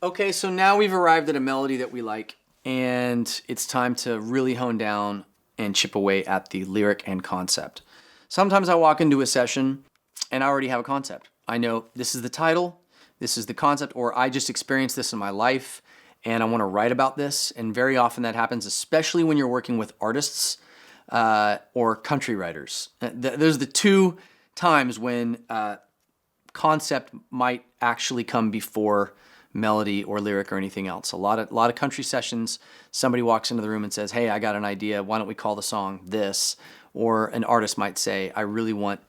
Okay, so now we've arrived at a melody that we like, and it's time to really hone down and chip away at the lyric and concept. Sometimes I walk into a session and I already have a concept. I know this is the title, this is the concept, or I just experienced this in my life and I want to write about this. And very often that happens, especially when you're working with artists or country writers. Those are the two times when concept might actually come before melody or lyric or anything else. A lot of country sessions, somebody walks into the room and says, "Hey, I got an idea. Why don't we call the song this?" Or an artist might say, "I really want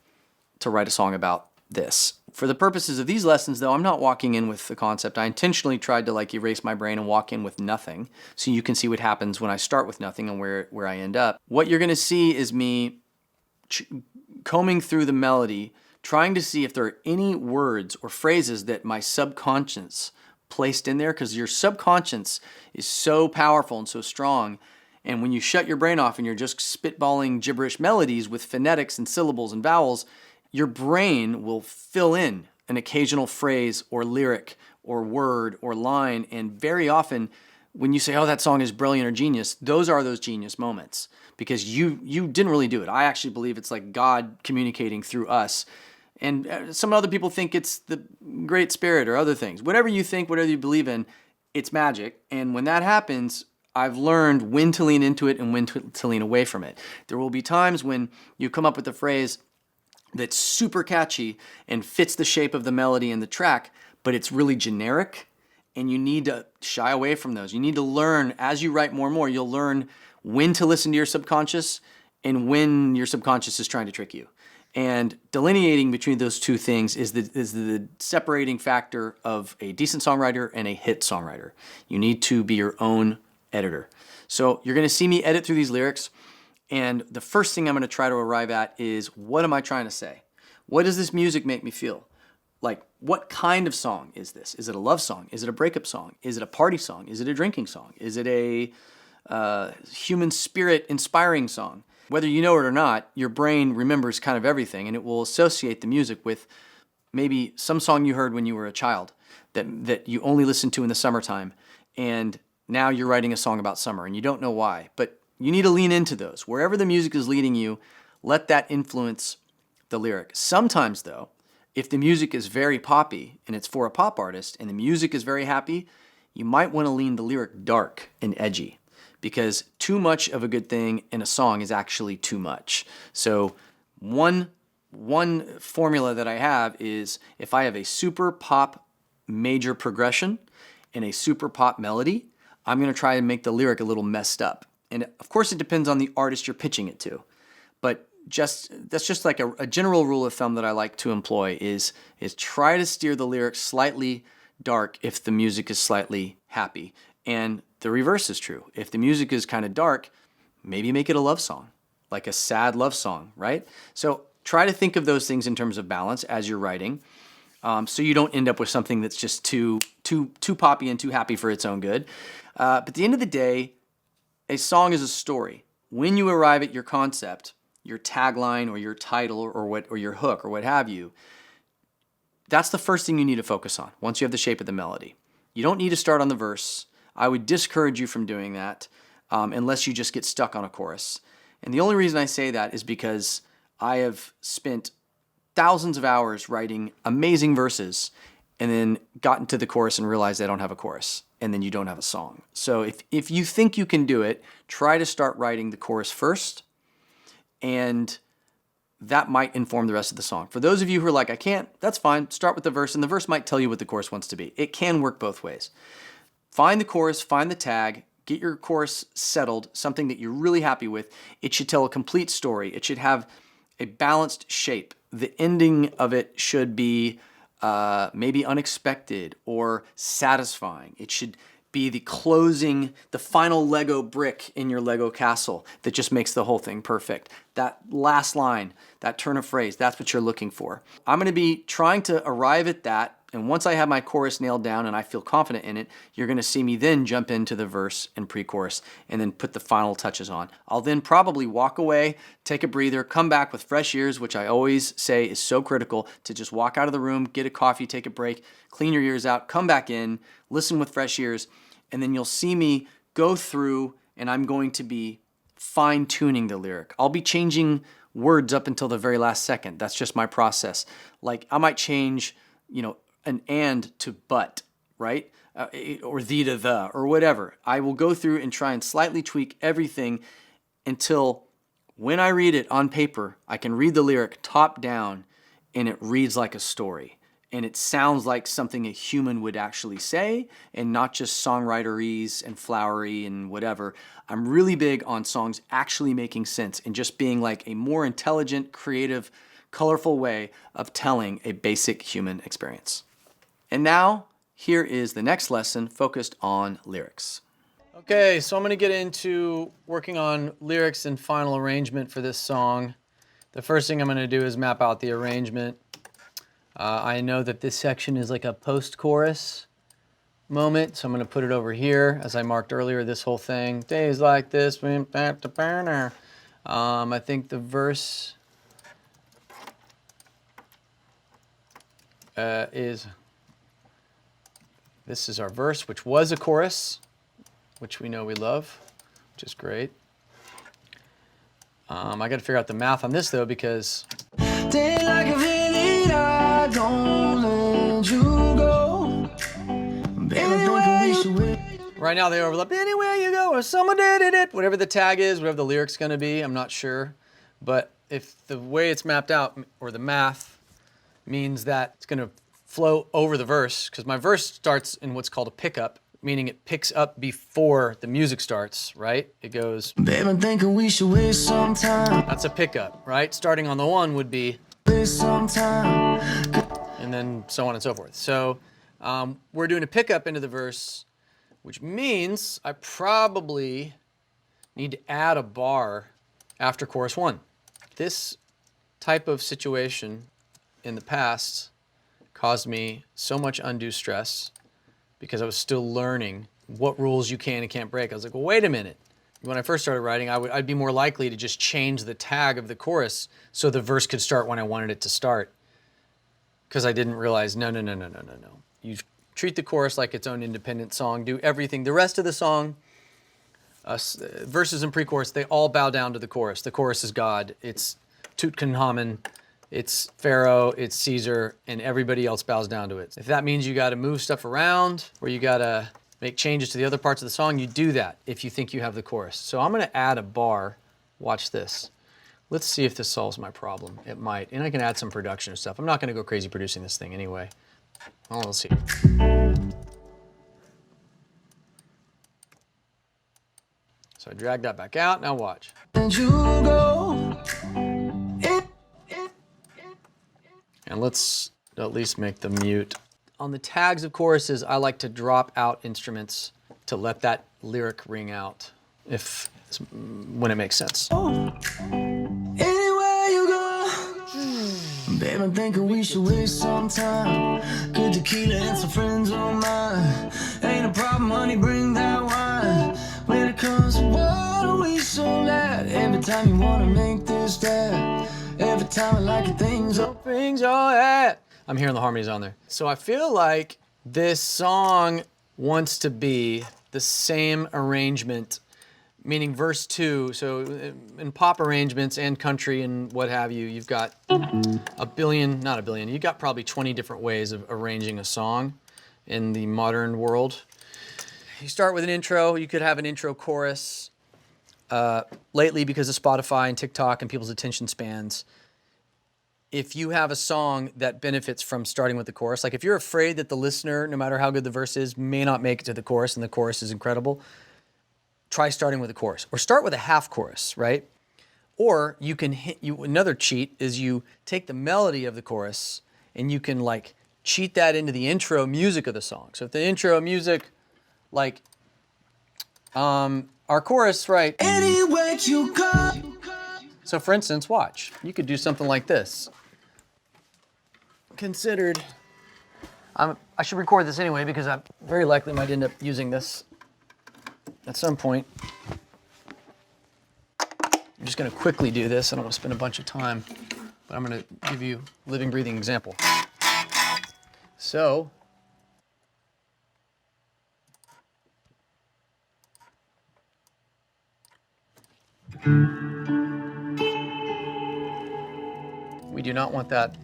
to write a song about this." For the purposes of these lessons, though, I'm not walking in with the concept. I intentionally tried to erase my brain and walk in with nothing, so you can see what happens when I start with nothing and where I end up. What you're going to see is me combing through the melody, trying to see if there are any words or phrases that my subconscious placed in there, because your subconscious is so powerful and so strong. And when you shut your brain off and you're just spitballing gibberish melodies with phonetics and syllables and vowels, your brain will fill in an occasional phrase or lyric or word or line. And very often when you say, "Oh, that song is brilliant or genius," those are those genius moments, because you didn't really do it. I actually believe it's like God communicating through us. And some other people think it's the Great Spirit or other things. Whatever you think, whatever you believe in, it's magic. And when that happens, I've learned when to lean into it and when to lean away from it. There will be times when you come up with a phrase that's super catchy and fits the shape of the melody and the track, but it's really generic, and you need to shy away from those. You need to learn, as you write more and more, you'll learn when to listen to your subconscious and when your subconscious is trying to trick you. And delineating between those two things is the separating factor of a decent songwriter and a hit songwriter. You need to be your own editor. So you're going to see me edit through these lyrics, and the first thing I'm going to try to arrive at is, what am I trying to say? What does this music make me feel? Like, what kind of song is this? Is it a love song? Is it a breakup song? Is it a party song? Is it a drinking song? Is it a human spirit inspiring song? Whether you know it or not, your brain remembers kind of everything, and it will associate the music with maybe some song you heard when you were a child that you only listened to in the summertime, and now you're writing a song about summer, and you don't know why. But you need to lean into those. Wherever the music is leading you, let that influence the lyric. Sometimes, though, if the music is very poppy, and it's for a pop artist, and the music is very happy, you might want to lean the lyric dark and edgy, because too much of a good thing in a song is actually too much. So one formula that I have is, if I have a super pop major progression and a super pop melody, I'm going to try and make the lyric a little messed up. And of course it depends on the artist you're pitching it to. But that's just like a general rule of thumb that I like to employ is try to steer the lyrics slightly dark if the music is slightly happy. And the reverse is true. If the music is kind of dark, maybe make it a love song, like a sad love song, right? So try to think of those things in terms of balance as you're writing, so you don't end up with something that's just too poppy and too happy for its own good. But at the end of the day, a song is a story. When you arrive at your concept, your tagline or your title or your hook or what have you, that's the first thing you need to focus on once you have the shape of the melody. You don't need to start on the verse. I would discourage you from doing that unless you just get stuck on a chorus. And the only reason I say that is because I have spent thousands of hours writing amazing verses and then gotten to the chorus and realized I don't have a chorus, and then you don't have a song. So if you think you can do it, try to start writing the chorus first, and that might inform the rest of the song. For those of you who are like, "I can't," that's fine. Start with the verse, and the verse might tell you what the chorus wants to be. It can work both ways. Find the chorus, find the tag, get your chorus settled, something that you're really happy with. It should tell a complete story. It should have a balanced shape. The ending of it should be maybe unexpected or satisfying. It should be the final Lego brick in your Lego castle that just makes the whole thing perfect. That last line, that turn of phrase, that's what you're looking for. I'm going to be trying to arrive at that And once I have my chorus nailed down and I feel confident in it, you're going to see me then jump into the verse and pre-chorus and then put the final touches on. I'll then probably walk away, take a breather, come back with fresh ears, which I always say is so critical, to just walk out of the room, get a coffee, take a break, clean your ears out, come back in, listen with fresh ears, and then you'll see me go through and I'm going to be fine-tuning the lyric. I'll be changing words up until the very last second. That's just my process. Like I might change, an and to but, right? Or thee to the, or whatever. I will go through and try and slightly tweak everything until when I read it on paper, I can read the lyric top down and it reads like a story. And it sounds like something a human would actually say and not just songwriterese and flowery and whatever. I'm really big on songs actually making sense and just being like a more intelligent, creative, colorful way of telling a basic human experience. And now, here is the next lesson focused on lyrics. Okay, so I'm going to get into working on lyrics and final arrangement for this song. The first thing I'm going to do is map out the arrangement. I know that this section is like a post-chorus moment, so I'm going to put it over here. As I marked earlier, this whole thing, days like this, I think the verse this is our verse, which was a chorus, which we know we love, which is great. I got to figure out the math on this though, because right now they overlap. Anywhere you go, or someone did it. Whatever the tag is, whatever the lyric's going to be, I'm not sure. But if the way it's mapped out, or the math, means that it's going to flow over the verse, because my verse starts in what's called a pickup, meaning it picks up before the music starts, right? It goes, babe, I'm thinking we should waste some time. That's a pickup, right? Starting on the one would be, waste some time. And then so on and so forth. So we're doing a pickup into the verse, which means I probably need to add a bar after chorus one. This type of situation in the past caused me so much undue stress because I was still learning what rules you can and can't break. I was like, well, wait a minute. When I first started writing, I'd be more likely to just change the tag of the chorus so the verse could start when I wanted it to start, because I didn't realize, no. You treat the chorus like its own independent song, do everything. The rest of the song, verses and pre-chorus, they all bow down to the chorus. The chorus is God. It's Tutankhamun. It's Pharaoh, it's Caesar, and everybody else bows down to it. If that means you got to move stuff around or you got to make changes to the other parts of the song, you do that if you think you have the chorus. So I'm going to add a bar. Watch this. Let's see if this solves my problem. It might. And I can add some production and stuff. I'm not going to go crazy producing this thing anyway. Well, we'll see. So I drag that back out. Now watch. And let's at least make the mute. On the tags of choruses, I like to drop out instruments to let that lyric ring out, when it makes sense. Anywhere you go, babe, I'm thinking we should waste some time. Good tequila and some friends on mine. Ain't a problem, honey, bring that wine. When it comes to water, we so loud. Every time you wanna make this step. Every time I like it, things are at. I'm hearing the harmonies on there. So I feel like this song wants to be the same arrangement, meaning verse 2. So in pop arrangements and country and what have you, you've got you've got probably 20 different ways of arranging a song in the modern world. You start with an intro. You could have an intro chorus. Lately, because of Spotify and TikTok and people's attention spans, if you have a song that benefits from starting with the chorus, like if you're afraid that the listener, no matter how good the verse is, may not make it to the chorus and the chorus is incredible, try starting with the chorus. Or start with a half chorus, right? Or you can another cheat is you take the melody of the chorus and you can like cheat that into the intro music of the song. So if the intro music, like, our chorus, right? Anywhere you go. So for instance, watch. You could do something like this. Considered I should record this anyway because I very likely might end up using this at some point. I'm just going to quickly do this. I don't want to spend a bunch of time, but I'm going to give you a living, breathing example. So, we do not want that.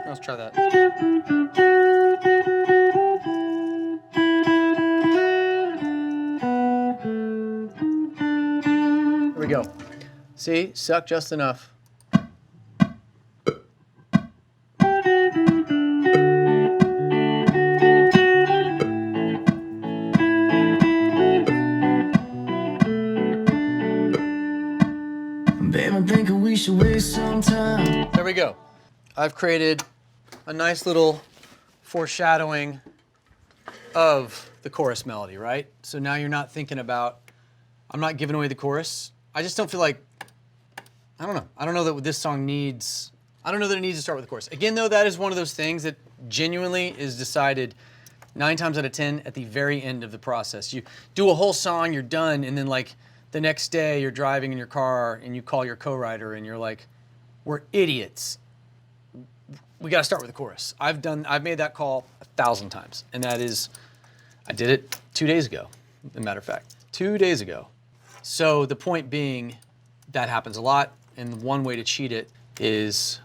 Let's try that. Here we go. See, suck just enough. Babe, I'm thinking we should waste some time. There we go. I've created a nice little foreshadowing of the chorus melody, right? So now you're not thinking about, I'm not giving away the chorus. I just don't feel like, I don't know. I don't know that this song needs, I don't know that it needs to start with the chorus. Again, though, that is one of those things that genuinely is decided 9 times out of 10 at the very end of the process. You do a whole song, you're done, and then like the next day you're driving in your car and you call your co-writer and you're like, we're idiots. We got to start with the chorus. I've made that call 1,000 times, and that is, I did it 2 days ago, as a matter of fact, 2 days ago. So the point being, that happens a lot, and one way to cheat it is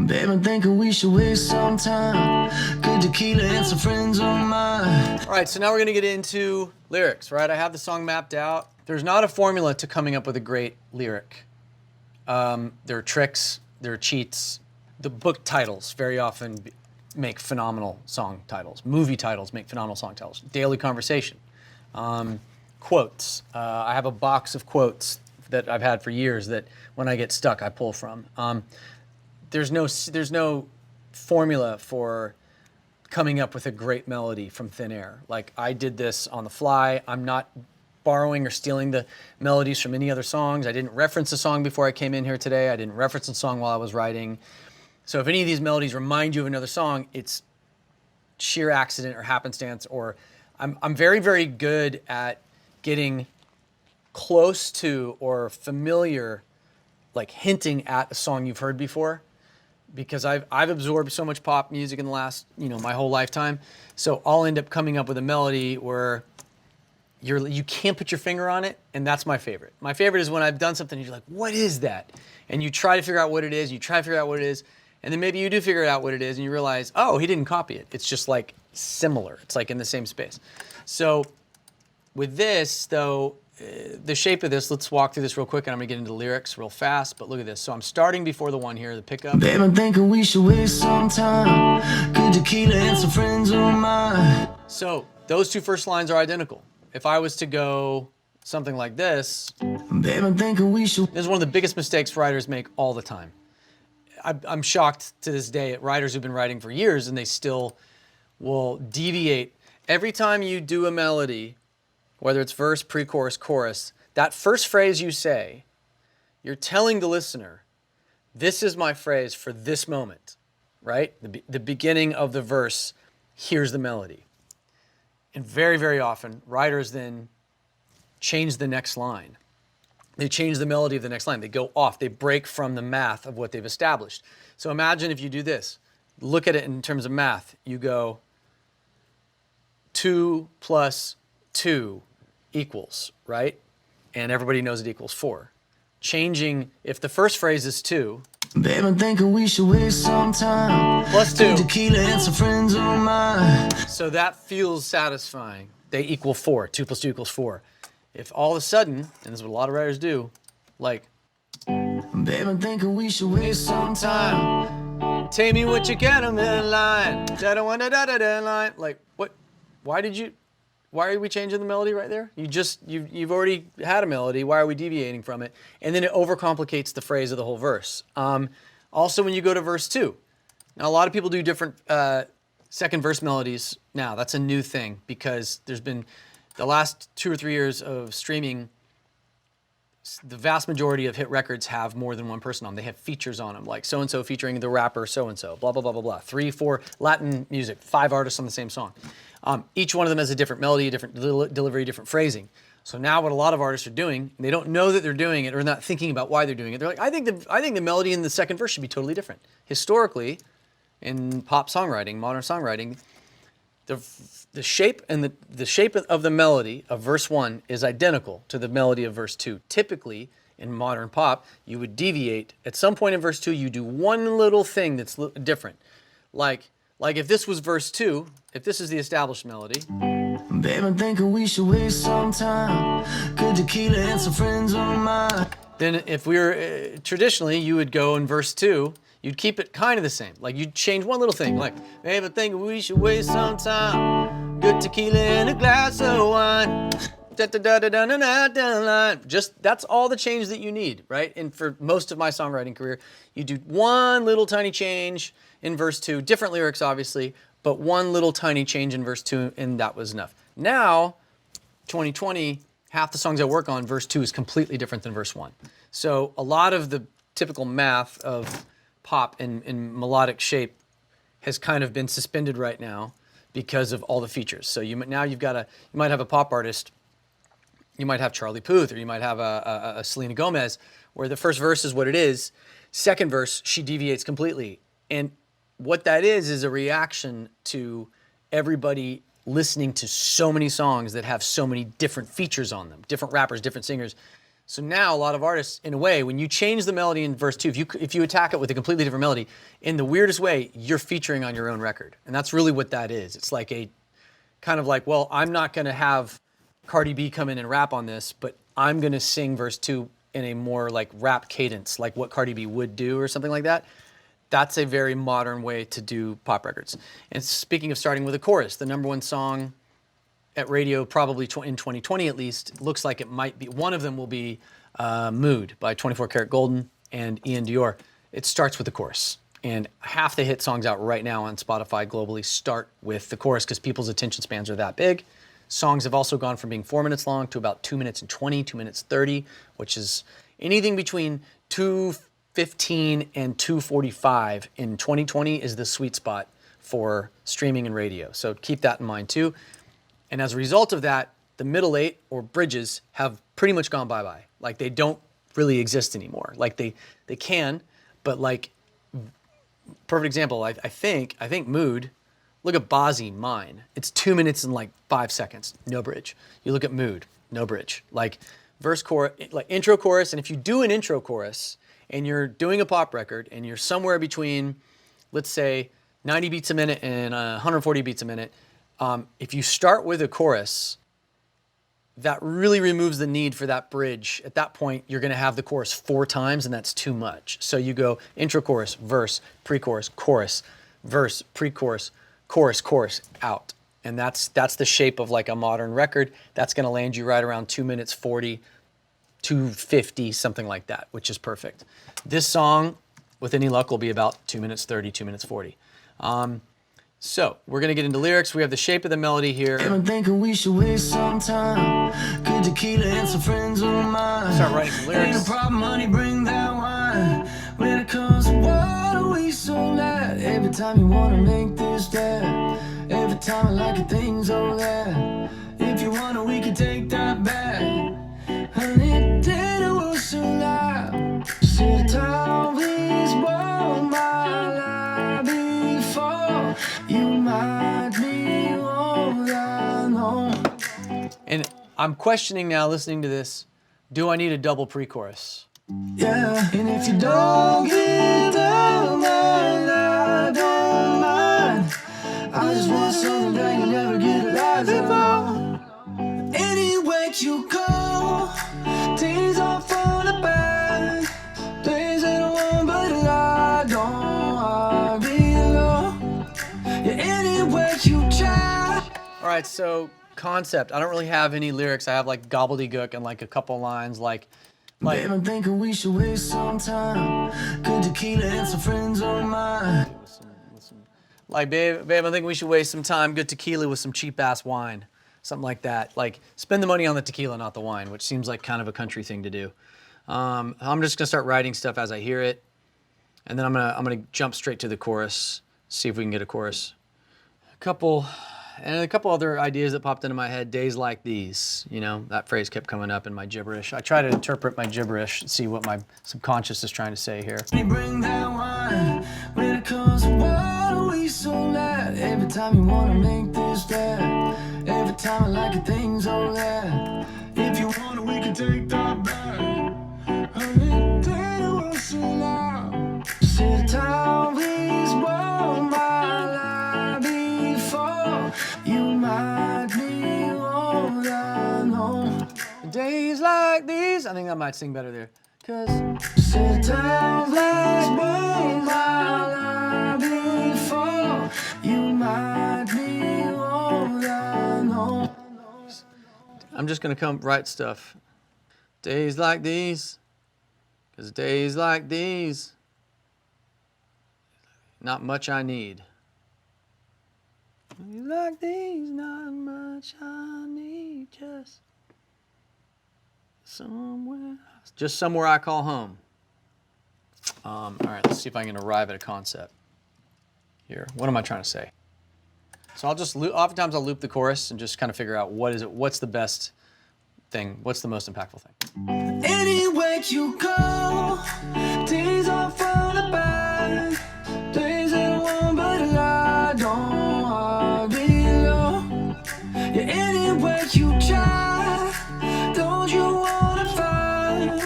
Babe, I'm thinking we should waste some time. Good tequila and some friends on mine. All right, so now we're gonna get into lyrics, right? I have the song mapped out. There's not a formula to coming up with a great lyric. There are tricks, there are cheats. The book titles very often make phenomenal song titles. Movie titles make phenomenal song titles. Daily conversation. Quotes. I have a box of quotes that I've had for years that when I get stuck, I pull from. There's no formula for coming up with a great melody from thin air. Like, I did this on the fly. I'm not borrowing or stealing the melodies from any other songs. I didn't reference a song before I came in here today. I didn't reference a song while I was writing. So if any of these melodies remind you of another song, it's sheer accident or happenstance, or I'm very, very good at getting close to or familiar, like hinting at a song you've heard before, because I've absorbed so much pop music in the last, my whole lifetime. So I'll end up coming up with a melody where you can't put your finger on it, and that's my favorite. My favorite is when I've done something and you're like, what is that? And you try to figure out what it is, and then maybe you do figure out what it is and you realize, oh, he didn't copy it. It's just like similar. It's like in the same space. So with this, though, the shape of this, let's walk through this real quick, and I'm gonna get into lyrics real fast, but look at this. So I'm starting before the one here, the pickup. Babe, I'm thinking we should waste some time. Good tequila and some friends on mine. So those two first lines are identical. If I was to go something like this, Babe, I'm thinking we should. this is one of the biggest mistakes writers make all the time. I'm shocked to this day at writers who've been writing for years and they still will deviate. Every time you do a melody, whether it's verse, pre-chorus, chorus, that first phrase you say, you're telling the listener, this is my phrase for this moment, right? The beginning of the verse, here's the melody. And very, very often, writers then change the next line. They change the melody of the next line. They go off. They break from the math of what they've established. So imagine if you do this. Look at it in terms of math. You go 2 plus 2 equals, right? And everybody knows it equals 4. Changing, if the first phrase is 2, Babe, I'm thinking we should waste some time. plus 2. Good tequila and some friends on mine. So that feels satisfying. They equal 4. 2 plus 2 equals 4. If all of a sudden, and this is what a lot of writers do, like, Babe, I'm thinking we should waste some time. tell me what you got on the line. Da-da-da-da-da-da line. Like, what? Why are we changing the melody right there? You've already had a melody. Why are we deviating from it? And then it overcomplicates the phrase of the whole verse. Also, when you go to verse 2, Now, a lot of people do different second verse melodies now. That's a new thing because there's been the last 2 or 3 years of streaming. The vast majority of hit records have more than one person on them. They have features on them, like so-and-so featuring the rapper so-and-so, blah, blah, blah, blah, blah. 3, 4 Latin music, 5 artists on the same song. Each one of them has a different melody, a different delivery, different phrasing. So now what a lot of artists are doing, they don't know that they're doing it or not thinking about why they're doing it. They're like, I think the melody in the second verse should be totally different. Historically, in pop songwriting, modern songwriting, the shape and the shape of the melody of verse 1 is identical to the melody of verse 2. Typically, in modern pop, you would deviate. At some point in verse 2, you do one little thing that's different. Like if this was verse 2, if this is the established melody. Babe, I'm thinking we should waste some time. Good tequila and some friends of mine. Then if we were, traditionally, you would go in verse 2, you'd keep it kind of the same. Like you'd change one little thing, like, babe, I think we should waste some time. Good tequila and a glass of wine. Just, that's all the change that you need, right? And for most of my songwriting career, you do one little tiny change in verse 2, different lyrics obviously, but one little tiny change in verse 2, and that was enough. Now, 2020, half the songs I work on, verse 2 is completely different than verse 1. So a lot of the typical math of pop and melodic shape has kind of been suspended right now because of all the features. So you might have a pop artist, you might have Charlie Puth, or you might have a Selena Gomez, where the first verse is what it is. Second verse, she deviates completely. And what that is a reaction to everybody listening to so many songs that have so many different features on them, different rappers, different singers. So now a lot of artists, in a way, when you change the melody in verse 2, if you attack it with a completely different melody, in the weirdest way, you're featuring on your own record. And that's really what that is. It's like a kind of like, well, I'm not going to have Cardi B come in and rap on this, but I'm going to sing verse 2 in a more like rap cadence, like what Cardi B would do or something like that. That's a very modern way to do pop records. And speaking of starting with a chorus, the number one song at radio, probably in 2020 at least, looks like it might be, one of them will be Mood by 24 Karat Golden and Ian Dior. It starts with the chorus. And half the hit songs out right now on Spotify globally start with the chorus because people's attention spans are that big. Songs have also gone from being 4 minutes long to about 2 minutes and 20, 2 minutes 30, which is anything between 2:15 and 2:45 in 2020 is the sweet spot for streaming and radio. So keep that in mind too. And as a result of that, the middle 8 or bridges have pretty much gone bye-bye. Like they don't really exist anymore. Like they can, but like, perfect example, I think Mood, look at Bozzy, Mine. It's 2 minutes and like 5 seconds, no bridge. You look at Mood, no bridge. Like verse, chorus, like intro, chorus, and if you do an intro chorus and you're doing a pop record and you're somewhere between, let's say, 90 beats a minute and 140 beats a minute, if you start with a chorus, that really removes the need for that bridge. At that point, you're gonna have the chorus 4 times and that's too much. So you go intro, chorus, verse, pre-chorus, chorus, verse, pre-chorus, chorus, chorus, out. And that's the shape of like a modern record. That's gonna land you right around 2 minutes 40, 2:50, something like that, which is perfect. This song, with any luck, will be about 2 minutes 30, 2 minutes 40. So we're gonna get into lyrics. We have the shape of the melody here. I'm thinking we should waste some time. Good tequila and some friends of mine. Start writing some lyrics. Ain't no problem, honey, bring that wine. When it comes to water, we so loud. Every time you wanna make this bad. Every time I like your things over there. If you wanna, we can take that back. Honey, dinner was so loud. Sit always warm my life before you might be all I know. And I'm questioning now, listening to this, do I need a double pre-chorus? Yeah, and if you don't get down, man, I don't mind. I just want something that you never get alive before. Anywhere you go, days off on the back. Days ain't one, but I don't be alone. Yeah, anywhere you try. All right, so concept. I don't really have any lyrics. I have like gobbledygook and like a couple lines like Babe, I'm thinking we should waste some time. Good tequila and some friends of mine. Like, babe, I think we should waste some time, good tequila with some cheap ass wine. Something like that. Like, spend the money on the tequila, not the wine, which seems like kind of a country thing to do. I'm just gonna start writing stuff as I hear it. And then I'm gonna jump straight to the chorus, see if we can get a chorus. A couple other ideas that popped into my head. Days like these, you know, that phrase kept coming up in my gibberish. I try to interpret my gibberish and see what my subconscious is trying to say here. We bring that wine when it comes to water, we so loud. Every time you wanna make this bad, every time I like it, things all that. If you want it, we can take that back. Honey, they were so loud. Sit down, please, warm my life before you might be all I know. Days like these, I think I might sing better there. Cause Sit down, please, warm my life before you might be all I know. I'm just gonna come write stuff. Days like these, cause days like these, not much I need. Days like these, not much I need, just somewhere I call home. All right, let's see if I can arrive at a concept here. What am I trying to say? So I'll just oftentimes I'll loop the chorus and just kind of figure out what's the best thing, what's the most impactful thing. Anywhere you go, days are falling by. Days ain't one, but I don't want to be alone. Yeah, anywhere you try, don't you wanna find?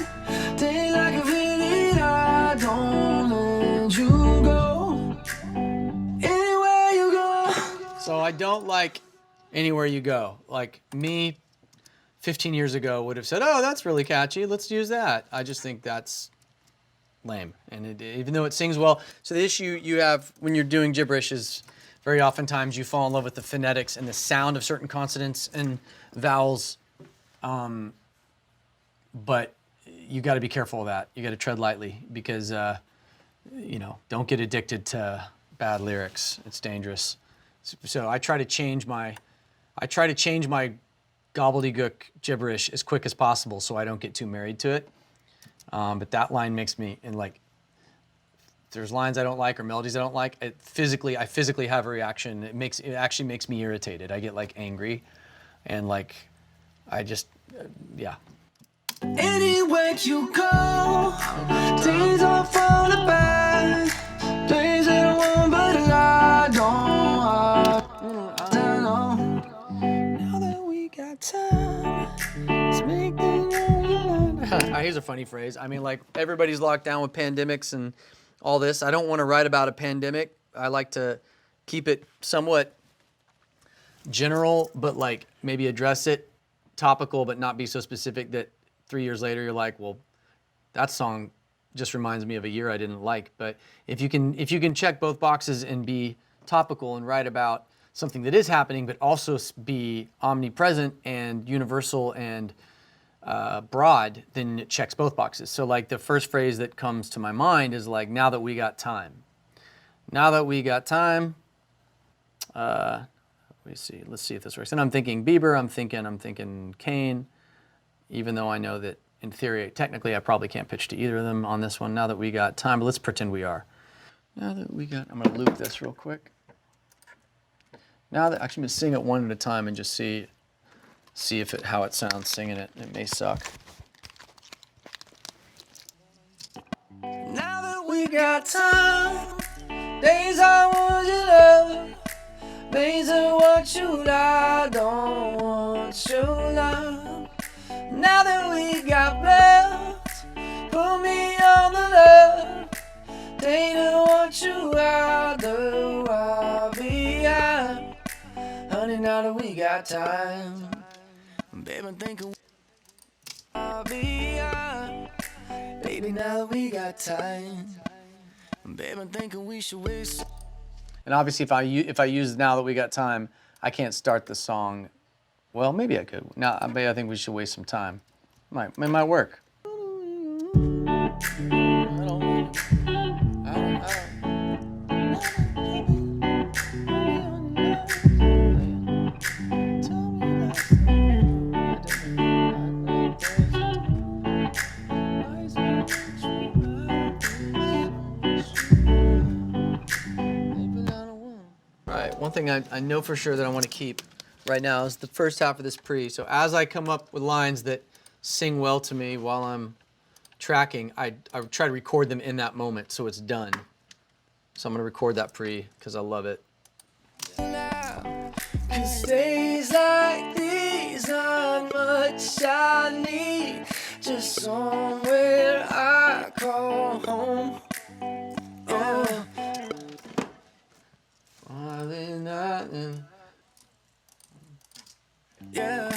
Days like a feeling, I don't let you go. Anywhere you go. So I don't like anywhere you go. Like me 15 years ago would have said, oh, that's really catchy, let's use that. I just think that's lame. And even though it sings well, so the issue you have when you're doing gibberish is very oftentimes you fall in love with the phonetics and the sound of certain consonants and vowels, but you got to be careful of that. You got to tread lightly because, don't get addicted to bad lyrics. It's dangerous. So I try to change my gobbledygook gibberish as quick as possible so I don't get too married to it. But that line makes me, and like, there's lines I don't like or melodies I don't like, I physically have a reaction. It actually makes me irritated. I get like angry and like, yeah. Anywhere you go, days are falling by. Days ain't one, but I don't know. Now that we got time, let's make the Here's a funny phrase. I mean, like, everybody's locked down with pandemics and all this. I don't want to write about a pandemic. I like to keep it somewhat general, but like maybe address it, topical, but not be so specific that 3 years later you're like, well, that song just reminds me of a year I didn't like. But if you can check both boxes and be topical and write about something that is happening, but also be omnipresent and universal and broad, then it checks both boxes. So like the first phrase that comes to my mind is like, now that we got time. Now that we got time. Let's see if this works. And I'm thinking Bieber, I'm thinking Kane, even though I know that in theory, technically I probably can't pitch to either of them on this one. Now that we got time, but let's pretend we are. Now that we got, I'm gonna loop this real quick. Now that, actually I'm gonna sing it one at a time and just see how it sounds singing it. It may suck. Now that we got time, days I want you love, days I want you I don't want your love. Now that we got blessed, put me on the love, days I want you I'll be out. Honey, now that we got time, baby, I'm thinking I'll be out. Baby, now that we got time, baby, I'm thinking we should waste. And obviously, if I use now that we got time, I can't start the song. Well, maybe I could. Now, I think we should waste some time. It might work. one thing I know for sure that I want to keep right now is the first half of this pre. So as I come up with lines that sing well to me while I'm tracking, I try to record them in that moment so it's done. So I'm going to record that pre because I love it. 'Cause days like these aren't much I need, just somewhere I call home. Oh. Yeah.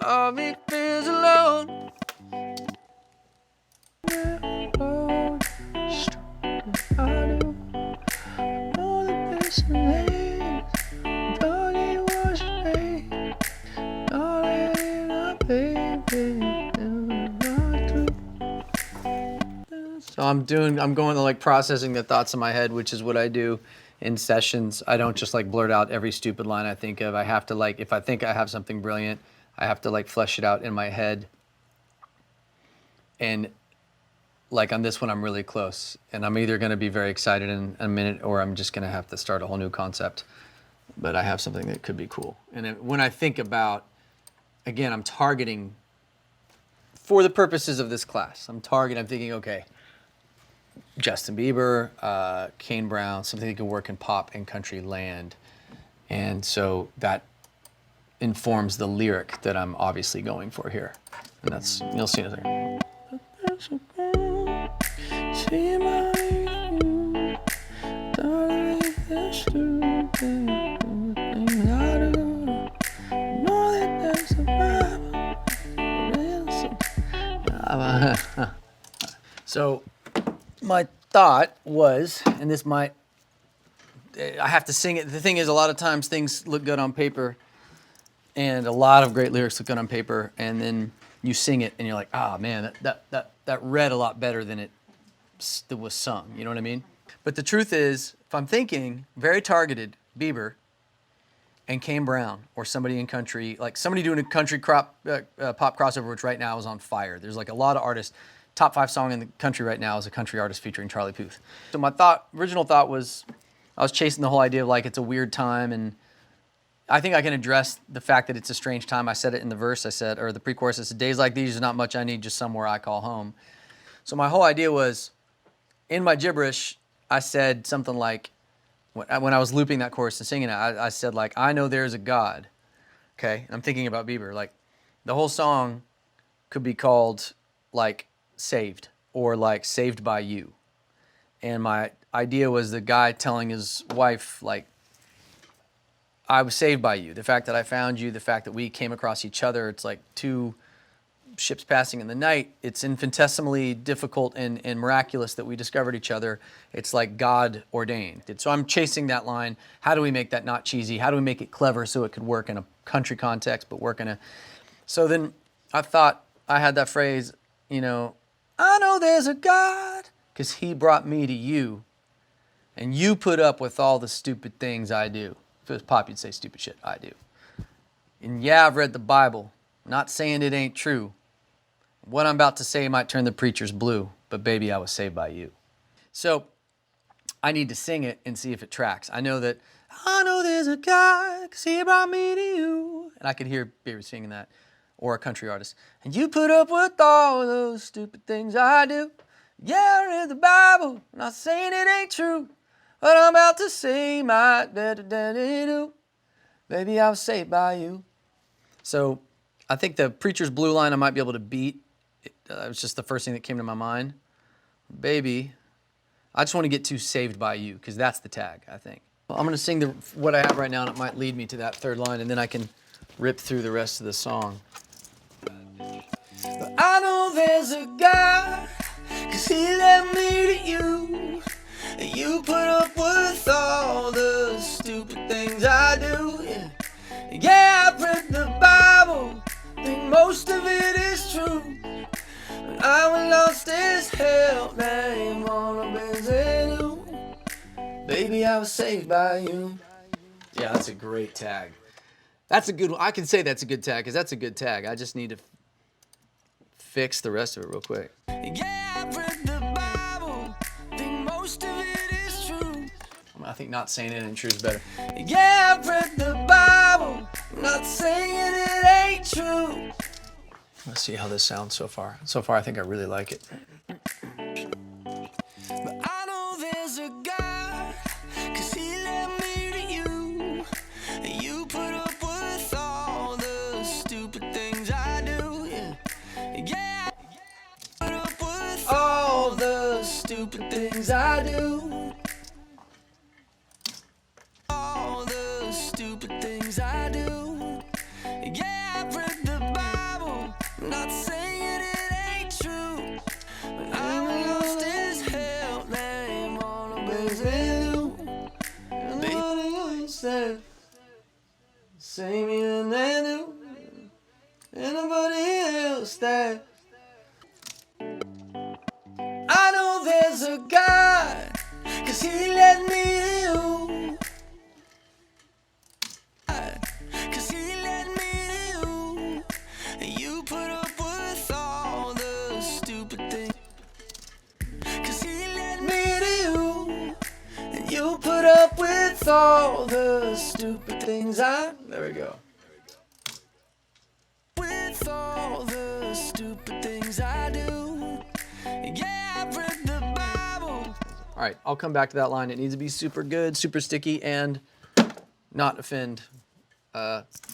All me feels alone. So I'm going to like processing the thoughts in my head, which is what I do in sessions. I don't just like blurt out every stupid line I think of. I have to like, if I think I have something brilliant, I have to like flesh it out in my head. And like on this one, I'm really close. And I'm either going to be very excited in a minute or I'm just going to have to start a whole new concept. But I have something that could be cool. And when I think about, again, I'm targeting, for the purposes of this class, I'm thinking, okay, Justin Bieber, Kane Brown, something that can work in pop and country land. And so that informs the lyric that I'm obviously going for here. And that's, you'll see in a second. So my thought was, and this might, I have to sing it. The thing is, a lot of times things look good on paper, and a lot of great lyrics look good on paper, and then you sing it, and you're like, ah, man, that read a lot better than it was sung. You know what I mean? But the truth is, if I'm thinking very targeted, Bieber and Kane Brown, or somebody in country, like somebody doing a country pop crossover, which right now is on fire. There's like a lot of artists. Top 5 song in the country right now is a country artist featuring Charlie Puth. So my original thought was, I was chasing the whole idea of like it's a weird time, and I think I can address the fact that it's a strange time. I said it in the verse, or the pre-chorus, I said, days like these, there's not much I need, just somewhere I call home. So my whole idea was, in my gibberish, I said something like, when I was looping that chorus and singing it, I said like, I know there's a God, okay? I'm thinking about Bieber. Like, the whole song could be called like Saved, or like Saved by You. And my idea was the guy telling his wife, like, I was saved by you. The fact that I found you, the fact that we came across each other, it's like two ships passing in the night. It's infinitesimally difficult and miraculous that we discovered each other. It's like God ordained. So I'm chasing that line. How do we make that not cheesy? How do we make it clever so it could work in a country context, but work in a... So then I thought I had that phrase, you know, I know there's a God, because he brought me to you, and you put up with all the stupid things I do. If it was pop, you'd say stupid shit I do. And yeah, I've read the Bible. Not saying it ain't true. What I'm about to say might turn the preachers blue, but baby, I was saved by you. So I need to sing it and see if it tracks. I know that, I know there's a God, 'cause he brought me to you. And I could hear Bieber singing that, or a country artist. And you put up with all those stupid things I do. Yeah, I read the Bible. Not saying it ain't true. What I'm about to say might better than it do. Baby, I was saved by you. So I think the preacher's blue line I might be able to beat. It was just the first thing that came to my mind. Baby, I just want to get to Saved by You, because that's the tag, I think. Well, I'm going to sing what I have right now, and it might lead me to that third line, and then I can rip through the rest of the song. But I know there's a God, 'cause he led me to you. And you put up with all the stupid things I do. Yeah, I've read the Bible, think most of it is true. But I was lost as hell, now I'm on a Benz. Baby, I was saved by you. Yeah, that's a great tag. That's a good one. I can say that's a good tag, because that's a good tag. I just need to fix the rest of it real quick. Yeah, think not saying it ain't true is better. Yeah, I've read the Bible, not saying it ain't true. Let's see how this sounds so far. So far, I think I really like it. But I know there's a God, 'cause he led me to you. And you put up with all the stupid things I do. Yeah, put up with all the stupid things I do. All the stupid things I do. Yeah, I've read the Bible, not saying it ain't true. But I'm lost as hell, name on a busy nobody else there. Same and they do. And nobody else there. I know there's a God, 'cause he led me to you. 'Cause he led me to you. And you put up with all the stupid things. 'Cause he led me to you. And you put up with all the stupid things There we go. with all the stupid things I do. Yeah, I've read the Bible. All right, I'll come back to that line. It needs to be super good, super sticky, and not offend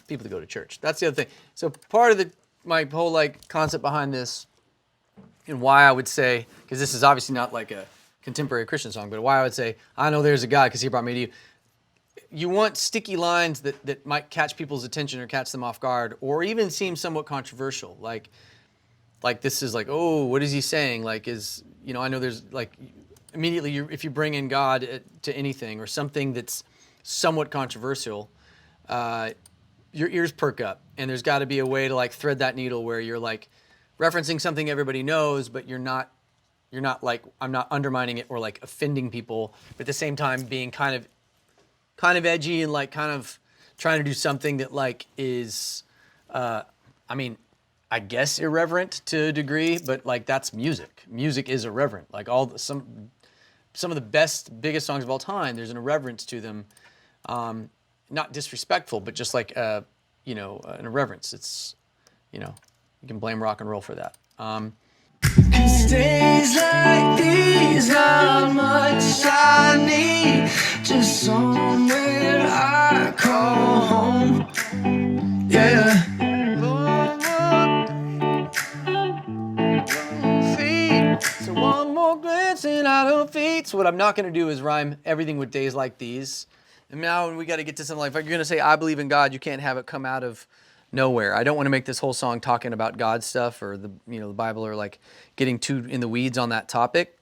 people that go to church. That's the other thing. So part of my whole concept behind this, and why I would say, because this is obviously not like a contemporary Christian song, but why I would say, I know there's a God because he brought me to you. You want sticky lines that might catch people's attention or catch them off guard, or even seem somewhat controversial. Like this is like, oh, what is he saying? I know there's immediately if you bring in God to anything or something that's somewhat controversial, your ears perk up, and there's got to be a way to thread that needle where you're referencing something everybody knows, but you're not I'm not undermining it or offending people, but at the same time being kind of edgy and kind of trying to do something that is, I guess irreverent to a degree, but that's music. Music is irreverent. Some of the biggest songs of all time, there's an irreverence to them. Not disrespectful, but just an irreverence. It's, you can blame rock and roll for that. 'Cause days like these, not much I need. Just somewhere I call home. Yeah. So one more glance and I don't feet. So what I'm not going to do is rhyme everything with days like these. And now we got to get to something if you're going to say I believe in God, you can't have it come out of nowhere. I don't want to make this whole song talking about God stuff or the Bible or getting too in the weeds on that topic.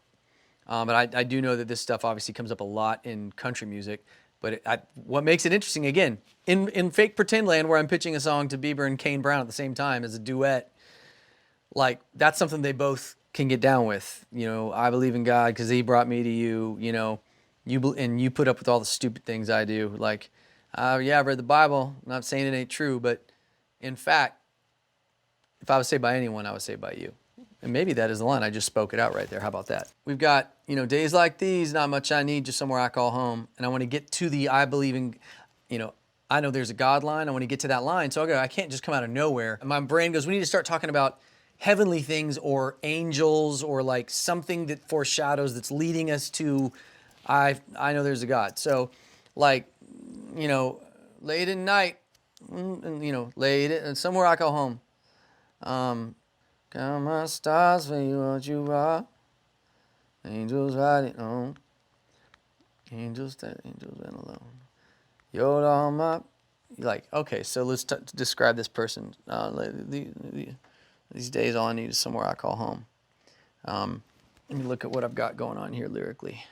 But I do know that this stuff obviously comes up a lot in country music. But what makes it interesting, again, in fake pretend land where I'm pitching a song to Bieber and Kane Brown at the same time as a duet, that's something they both can get down with. I believe in God because he brought me to you, and you put up with all the stupid things I do. Yeah, I've read the Bible. I'm not saying it ain't true, but in fact, if I was saved by anyone, I was saved by you. And maybe that is the line. I just spoke it out right there. How about that? We've got, days like these, not much I need, just somewhere I call home. And I want to get to the I believe in, I know there's a God line. I want to get to that line. So I can't just come out of nowhere. And my brain goes, we need to start talking about heavenly things or angels or something that foreshadows that's leading us to, I know there's a God. So late at night, late at somewhere I call home. Count my stars for you, what you are. Angels riding on. Angels been alone. You're all my. Okay, so let's describe this person. These days, all I need is somewhere I call home. Let me look at what I've got going on here lyrically.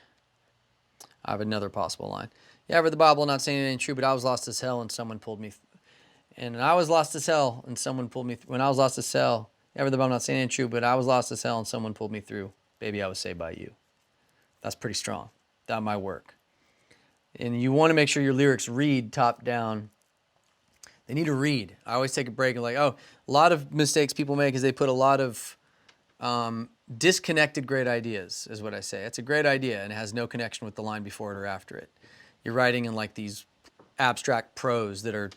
I have another possible line. Yeah, I read the Bible, not saying it ain't true, but I was lost as hell and someone pulled me. And I was lost as hell and someone pulled me. When I was lost as hell, yeah, I read the Bible, not saying it ain't true, but I was lost as hell and someone pulled me through. Baby, I was saved by you. That's pretty strong. That might work. And you want to make sure your lyrics read top down. They need to read. I always take a break and a lot of mistakes people make is they put a lot of disconnected great ideas, is what I say. It's a great idea and it has no connection with the line before it or after it. you're writing in like these abstract prose that are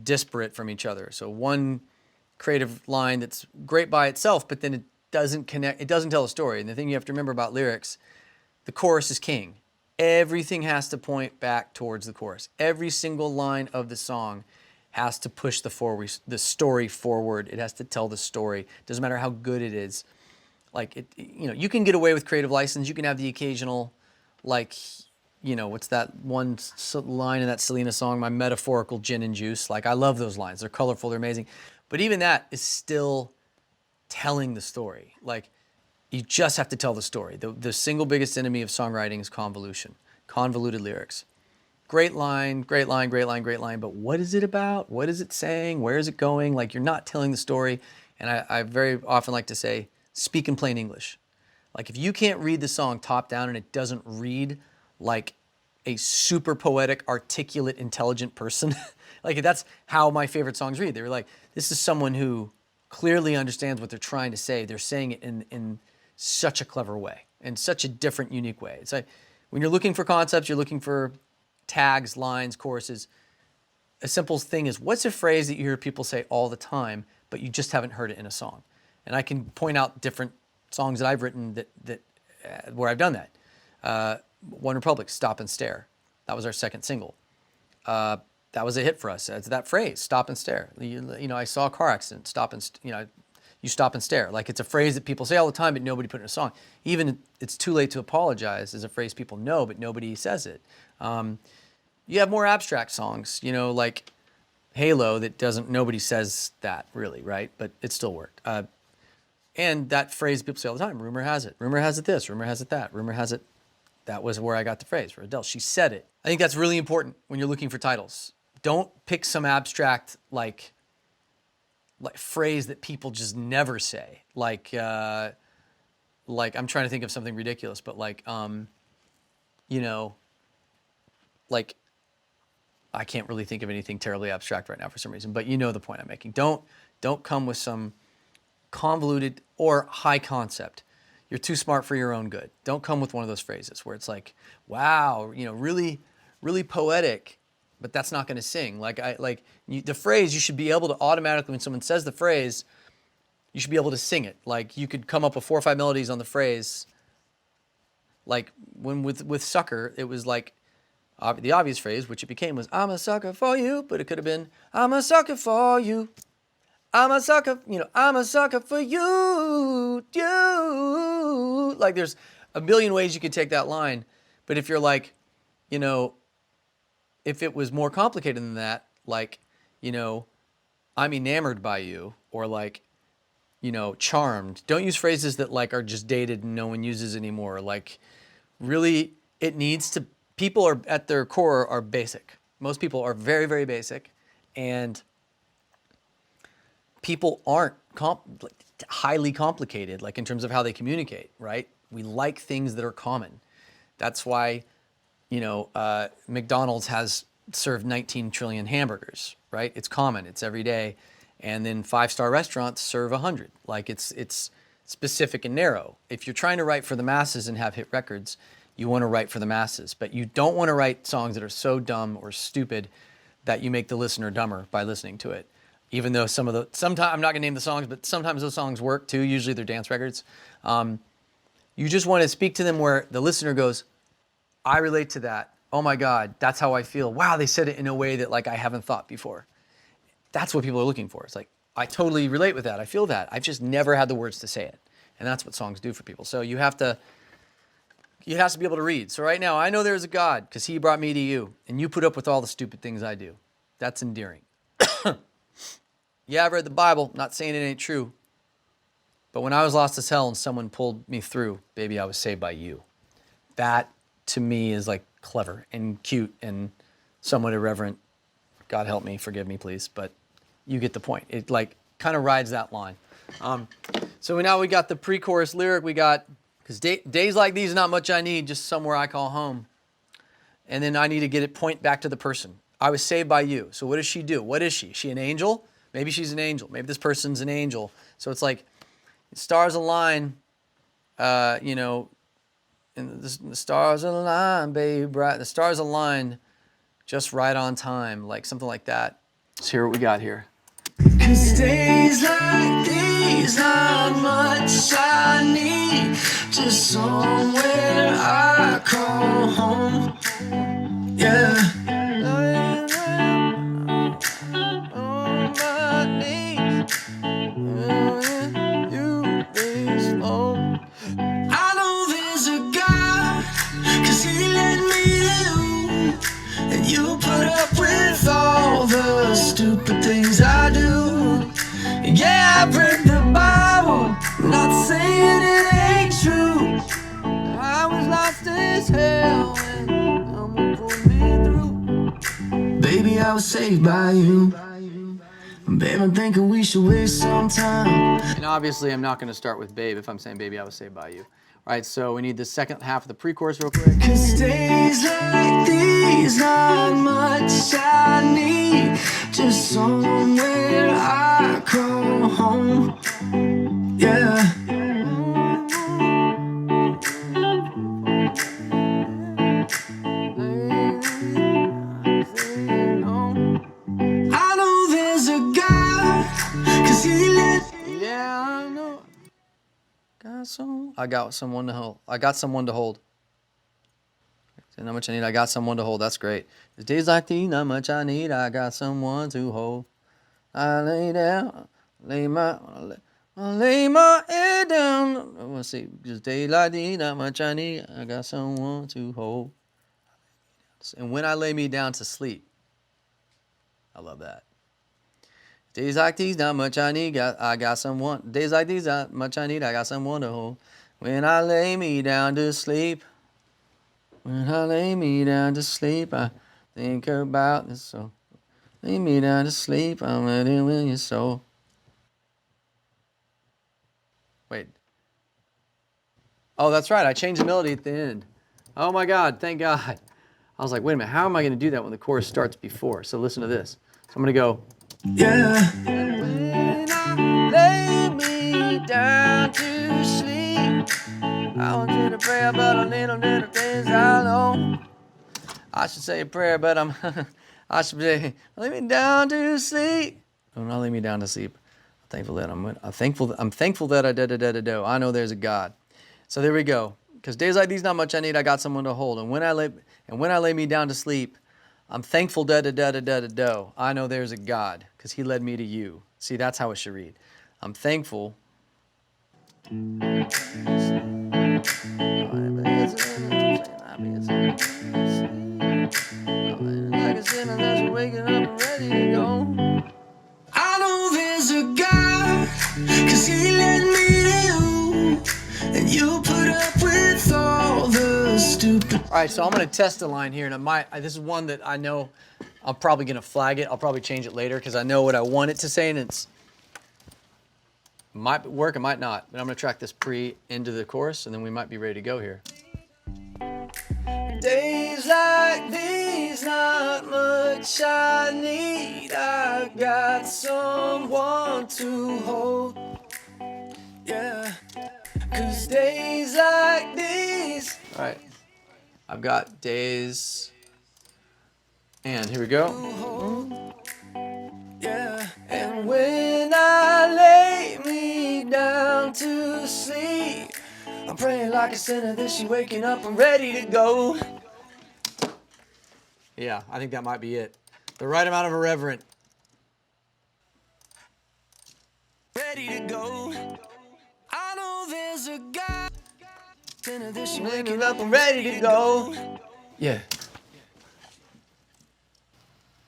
disparate from each other. So one creative line that's great by itself, but then it doesn't connect, it doesn't tell a story. And the thing you have to remember about lyrics, the chorus is king. Everything has to point back towards the chorus. Every single line of the song has to push the story forward. It has to tell the story. Doesn't matter how good it is. Like it, you can get away with creative license. You can have the occasional, like, what's that one line in that Selena song, my metaphorical gin and juice. Like, I love those lines. They're colorful. They're amazing. But even that is still telling the story. Like, you just have to tell the story. The single biggest enemy of songwriting is convolution, convoluted lyrics. Great line, great line, great line, great line, but what is it about? What is it saying? Where is it going? Like, you're not telling the story. And I very often like to say, speak in plain English. Like, if you can't read the song top down and it doesn't read like a super poetic, articulate, intelligent person, like that's how my favorite songs read. They were like, this is someone who clearly understands what they're trying to say. They're saying it in such a clever way, in such a different, unique way. It's like when you're looking for concepts, you're looking for tags, lines, choruses. A simple thing is, what's a phrase that you hear people say all the time, but you just haven't heard it in a song? And I can point out different songs that I've written that where I've done that. One Republic, Stop and Stare. That was our second single. That was a hit for us. It's that phrase, stop and stare. I saw a car accident, you stop and stare. Like, it's a phrase that people say all the time, but nobody put in a song. Even It's Too Late to Apologize is a phrase people know, but nobody says it. You have more abstract songs, like Halo, that nobody says that really, right? But it still worked. And that phrase people say all the time, rumor has it this, rumor has it that, rumor has it. That was where I got the phrase for Adele. She said it. I think that's really important when you're looking for titles. Don't pick some abstract, like phrase that people just never say. Like I'm trying to think of something ridiculous, but like I can't really think of anything terribly abstract right now for some reason, but you know the point I'm making. Don't come with some convoluted or high concept. You're too smart for your own good. Don't come with one of those phrases where it's like, wow, really, really poetic, but that's not going to sing. The phrase, you should be able to automatically, when someone says the phrase, you should be able to sing it. Like, you could come up with 4 or 5 melodies on the phrase. Like when with Sucker, it was like the obvious phrase, which it became, was I'm a sucker for you, but it could have been I'm a sucker for you. I'm a sucker, I'm a sucker for you. Like, there's a billion ways you could take that line. But if you're like, if it was more complicated than that, like, I'm enamored by you, or like, charmed. Don't use phrases that like are just dated and no one uses anymore. Like, really, people are at their core are basic. Most people are very, very basic, and people aren't highly complicated, like in terms of how they communicate, right? We like things that are common. That's why, McDonald's has served 19 trillion hamburgers, right? It's common, it's every day. And then 5-star restaurants serve 100. Like, it's specific and narrow. If you're trying to write for the masses and have hit records, you want to write for the masses, but you don't want to write songs that are so dumb or stupid that you make the listener dumber by listening to it. Even though sometimes, I'm not gonna name the songs, but sometimes those songs work too. Usually they're dance records. You just want to speak to them where the listener goes, I relate to that. Oh my God, that's how I feel. Wow, they said it in a way that like I haven't thought before. That's what people are looking for. It's like, I totally relate with that. I feel that. I've just never had the words to say it. And that's what songs do for people. So you have to be able to read. So right now, I know there's a God because he brought me to you, and you put up with all the stupid things I do. That's endearing. Yeah, I've read the Bible, not saying it ain't true. But when I was lost as hell and someone pulled me through, baby, I was saved by you. That, to me, is like clever and cute and somewhat irreverent. God help me, forgive me, please. But you get the point. It like kind of rides that line. So now we got the pre-chorus lyric. We got, because days like these, not much I need, just somewhere I call home. And then I need to get it point back to the person. I was saved by you. So what does she do? What is she? Is she an angel? Maybe she's an angel. Maybe this person's an angel. So it's like stars align, in And the stars align, babe, right? The stars align just right on time, like something like that. Let's hear what we got here. 'Cause days like these, not much I need. Just somewhere I call home. Yeah. On my knees. You raise long. I know there's a God, 'cause he led me to you. And you put up with all the stupid things I do. Yeah, I've read the Bible, not saying it ain't true. I was lost as hell when someone pulled me through. Baby, I was saved by you. Babe, I'm thinking we should waste some time. And obviously, I'm not going to start with babe if I'm saying baby, I was saved by you. All right, so we need the second half of the pre-chorus real quick. 'Cause days like these, not much I need. Just somewhere I call home. Yeah. I know there's a God, 'cause he let. Yeah, I know. I got someone to hold. I got someone to hold. How much I need? I got someone to hold. That's great. There's days like these, not much I need. I got someone to hold. I lay down, lay my head down. Let's see. Just days like these, not much I need. I got someone to hold. And when I lay me down to sleep, I love that. Days like these, not much I need. I got someone. Days like these, not much I need. I got someone to hold. When I lay me down to sleep. When I lay me down to sleep, I think about this soul. Lay me down to sleep, I'm letting with your soul. Wait. Oh, that's right. I changed the melody at the end. Oh my God, thank God. I was like, wait a minute, how am I going to do that when the chorus starts before? So listen to this. So I'm going to go. Yeah. When I lay me down to sleep, I want you to pray about a little things I know. I should say a prayer, but I should say, lay me down to sleep. Do not lay me down to sleep. I'm thankful that I did. I know there's a God. So there we go. Because days like these, not much I need. I got someone to hold. And when I lay me down to sleep, I'm thankful do. I know there's a God, because he led me to you. See, that's how it should read. I'm thankful. I know there's a God, 'cause he led me to you. And you put up with all the stupid. All right, so I'm going to test a line here, and this is one that I know I'm probably going to flag it. I'll probably change it later because I know what I want it to say, and it might work, it might not. But I'm going to track this pre into the chorus, and then we might be ready to go here. Days like these, not much I need. I got someone to hold. Yeah. 'Cause days like these. All right, I've got days, and here we go. Yeah. And when I lay me down to sleep, I'm praying like a sinner that she waking up and ready to go. Yeah, I think that might be it. The right amount of irreverent. Ready to go. I know there's a God. Sinner that she waking up and ready to go. Yeah.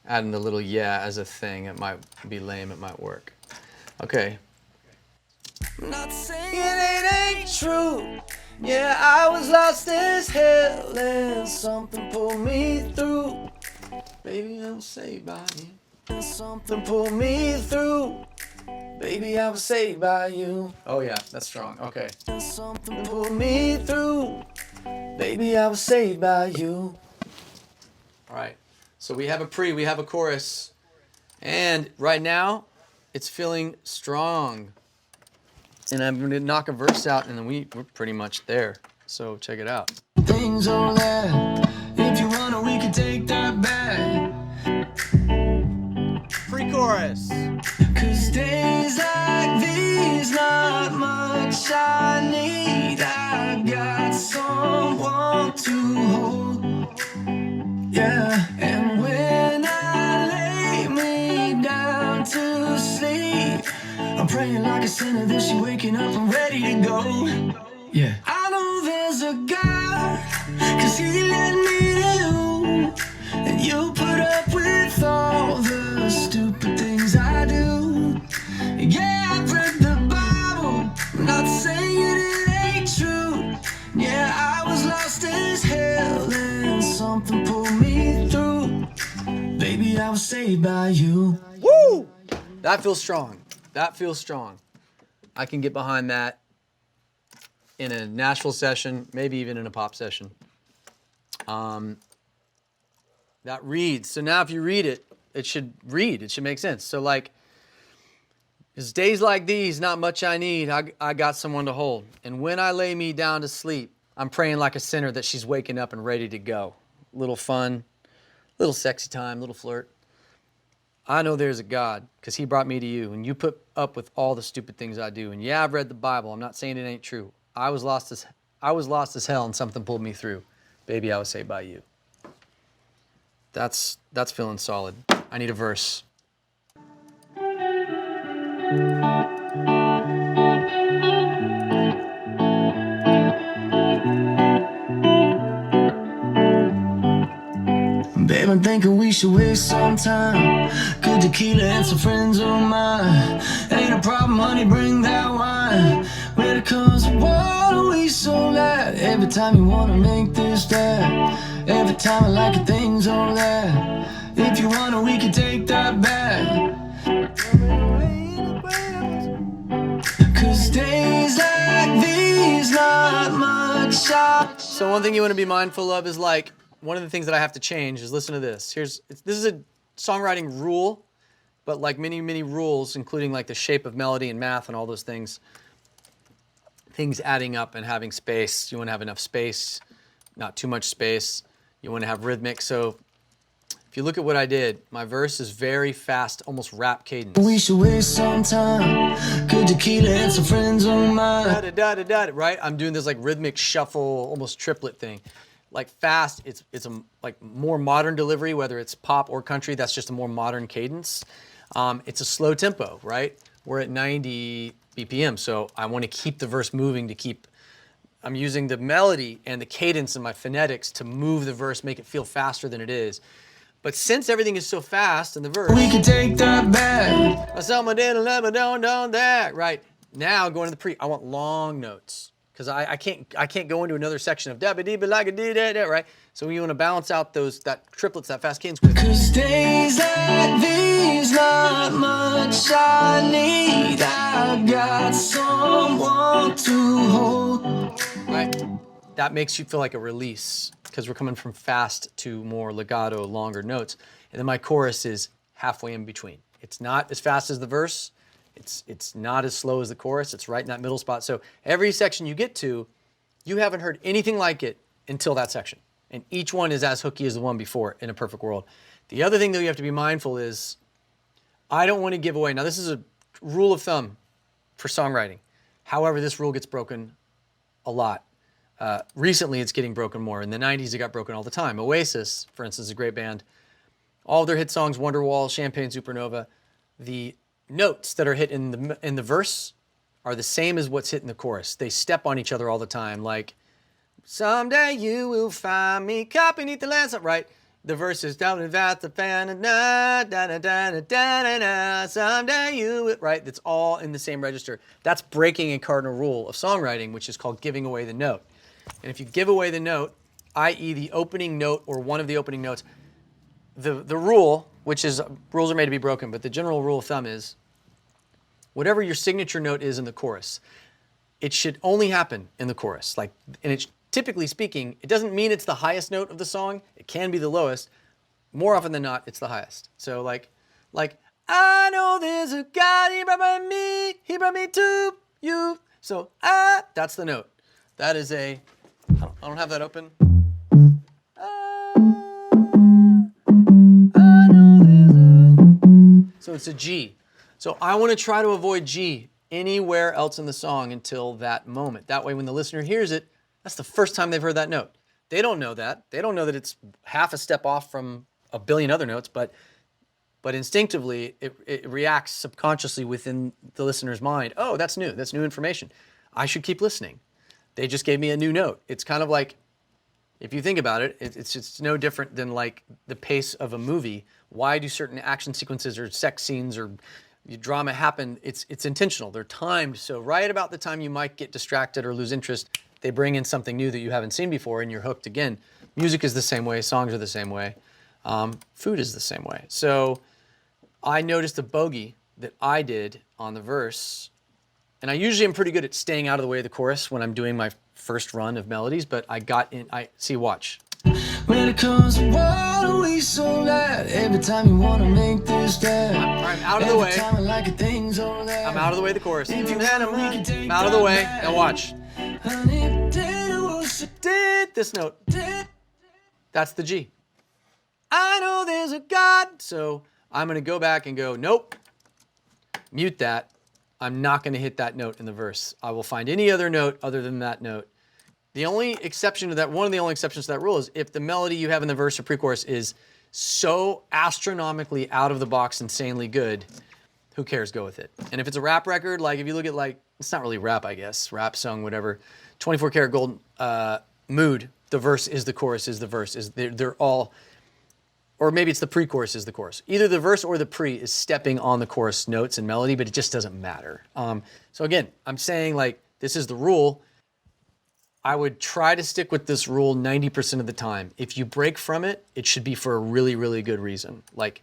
Adding the little yeah as a thing, it might be lame, it might work. Okay. Not saying it ain't true. Yeah, I was lost as hell and something pulled me through. Baby, I'm saved by you. And something pulled me through. Baby, I was saved by you. Oh yeah, that's strong. Okay. And something pulled me through. Baby, I was saved by you. All right. So we have a pre, we have a chorus, and right now it's feeling strong. And I'm going to knock a verse out, and then we're pretty much there. So check it out. Things all that. If you wanna, we can take that back. Pre-chorus. Cause days like these, not much I need. I got someone to hold. Yeah, and when I lay me down to sleep, I'm praying like a sinner that she waking up and ready to go. Yeah, I know there's a God, cause he led me to you, and you put up with all the stupid things I do. Yeah, I've read the Bible, I'm not saying it ain't true. Yeah, I was lost as hell and something pulled me through. Baby, I was saved by you. Woo! That feels strong. That feels strong. I can get behind that in a Nashville session, maybe even in a pop session. That reads. So now if you read it, it should read. It should make sense. So like, it's days like these, not much I need. I got someone to hold. And when I lay me down to sleep, I'm praying like a sinner that she's waking up and ready to go. Little fun, little sexy time, little flirt. I know there's a God because he brought me to you, and you put up with all the stupid things I do. And yeah, I've read the Bible. I'm not saying it ain't true. I was lost as hell, and something pulled me through. Baby, I was saved by you. That's feeling solid. I need a verse. Babe, I'm thinking we should waste some time. Good tequila and some friends of mine. Ain't a problem, honey, bring that wine. When it comes to water, we so light. Every time you wanna make this that. Every time I like your things all that. If you wanna, we can take that back. Cause days like these, not much I... So one thing you want to be mindful of is like, one of the things that I have to change is listen to this. This is a songwriting rule, but like many rules, including like the shape of melody and math and all those things adding up and having space. You want to have enough space, not too much space. You want to have rhythmic. So if you look at what I did, my verse is very fast, almost rap cadence. We should waste some time. Good tequila and some friends of mine. Da-da-da-da-da, right? I'm doing this like rhythmic shuffle, almost triplet thing. Like fast, it's a like more modern delivery, whether it's pop or country, that's just a more modern cadence. It's a slow tempo, right? We're at 90 BPM, so I want to keep the verse moving I'm using the melody and the cadence and my phonetics to move the verse, make it feel faster than it is. But since everything is so fast in the verse, we can take that back. Right, now going to the pre, I want long notes. Because I can't go into another section of da ba dee ba la ga dee da da, right? So you want to balance out that triplets, that fast cadence. Cause days like these, not much I need. I got someone to hold. Right? That makes you feel like a release because we're coming from fast to more legato, longer notes. And then my chorus is halfway in between. It's not as fast as the verse. It's not as slow as the chorus. It's right in that middle spot. So every section you get to, you haven't heard anything like it until that section. And each one is as hooky as the one before in a perfect world. The other thing that you have to be mindful is, I don't want to give away. Now this is a rule of thumb for songwriting. However, this rule gets broken a lot. Recently it's getting broken more. In the 90s it got broken all the time. Oasis, for instance, is a great band. All of their hit songs, Wonderwall, Champagne Supernova, the notes that are hit in the verse are the same as what's hit in the chorus. They step on each other all the time, like, someday you will find me caught beneath the landscape, right? The verse is down about the fan, da da da da da da. Someday you will, right? That's all in the same register. That's breaking a cardinal rule of songwriting, which is called giving away the note. And if you give away the note, i.e. the opening note or one of the opening notes, the rule, which is, rules are made to be broken, but the general rule of thumb is, whatever your signature note is in the chorus, it should only happen in the chorus. Like, and it's typically speaking, it doesn't mean it's the highest note of the song. It can be the lowest. More often than not, it's the highest. So like, I know there's a God, he brought me to you. So that's the note. That is a I don't have that open. So it's a G. So I want to try to avoid G anywhere else in the song until that moment. That way when the listener hears it, that's the first time they've heard that note. They don't know that. They don't know that it's half a step off from a billion other notes, but instinctively it reacts subconsciously within the listener's mind. Oh, that's new. That's new information. I should keep listening. They just gave me a new note. It's kind of like, if you think about it, it's no different than like the pace of a movie. Why do certain action sequences or sex scenes or drama happen? It's intentional. They're timed. So right about the time you might get distracted or lose interest, they bring in something new that you haven't seen before and you're hooked again. Music is the same way. Songs are the same way. Food is the same way. So I noticed a bogey that I did on the verse. And I usually am pretty good at staying out of the way of the chorus when I'm doing my first run of melodies, but I got in, watch. When it comes to what are we so glad every time you wanna make this bad. I'm out of the way. I'm like I'm out of the way of the chorus. If you had a money, I'm out of the way. Now watch. honey, did This note. That's the G. I know there's a God. So I'm going to go back and go, nope. Mute that. I'm not going to hit that note in the verse. I will find any other note other than that note. The only exception to that, one of the only exceptions to that rule is if the melody you have in the verse or pre-chorus is so astronomically out of the box, insanely good, who cares? Go with it. And if it's a rap record, like if you look at like, it's not really rap, I guess, rap song, whatever, 24 Karat Gold Mood, the verse is the chorus is the verse. They're all, or maybe it's the pre-chorus is the chorus. Either the verse or the pre is stepping on the chorus notes and melody, but it just doesn't matter. So again, I'm saying like, this is the rule. I would try to stick with this rule 90% of the time. If you break from it, it should be for a really, really good reason. Like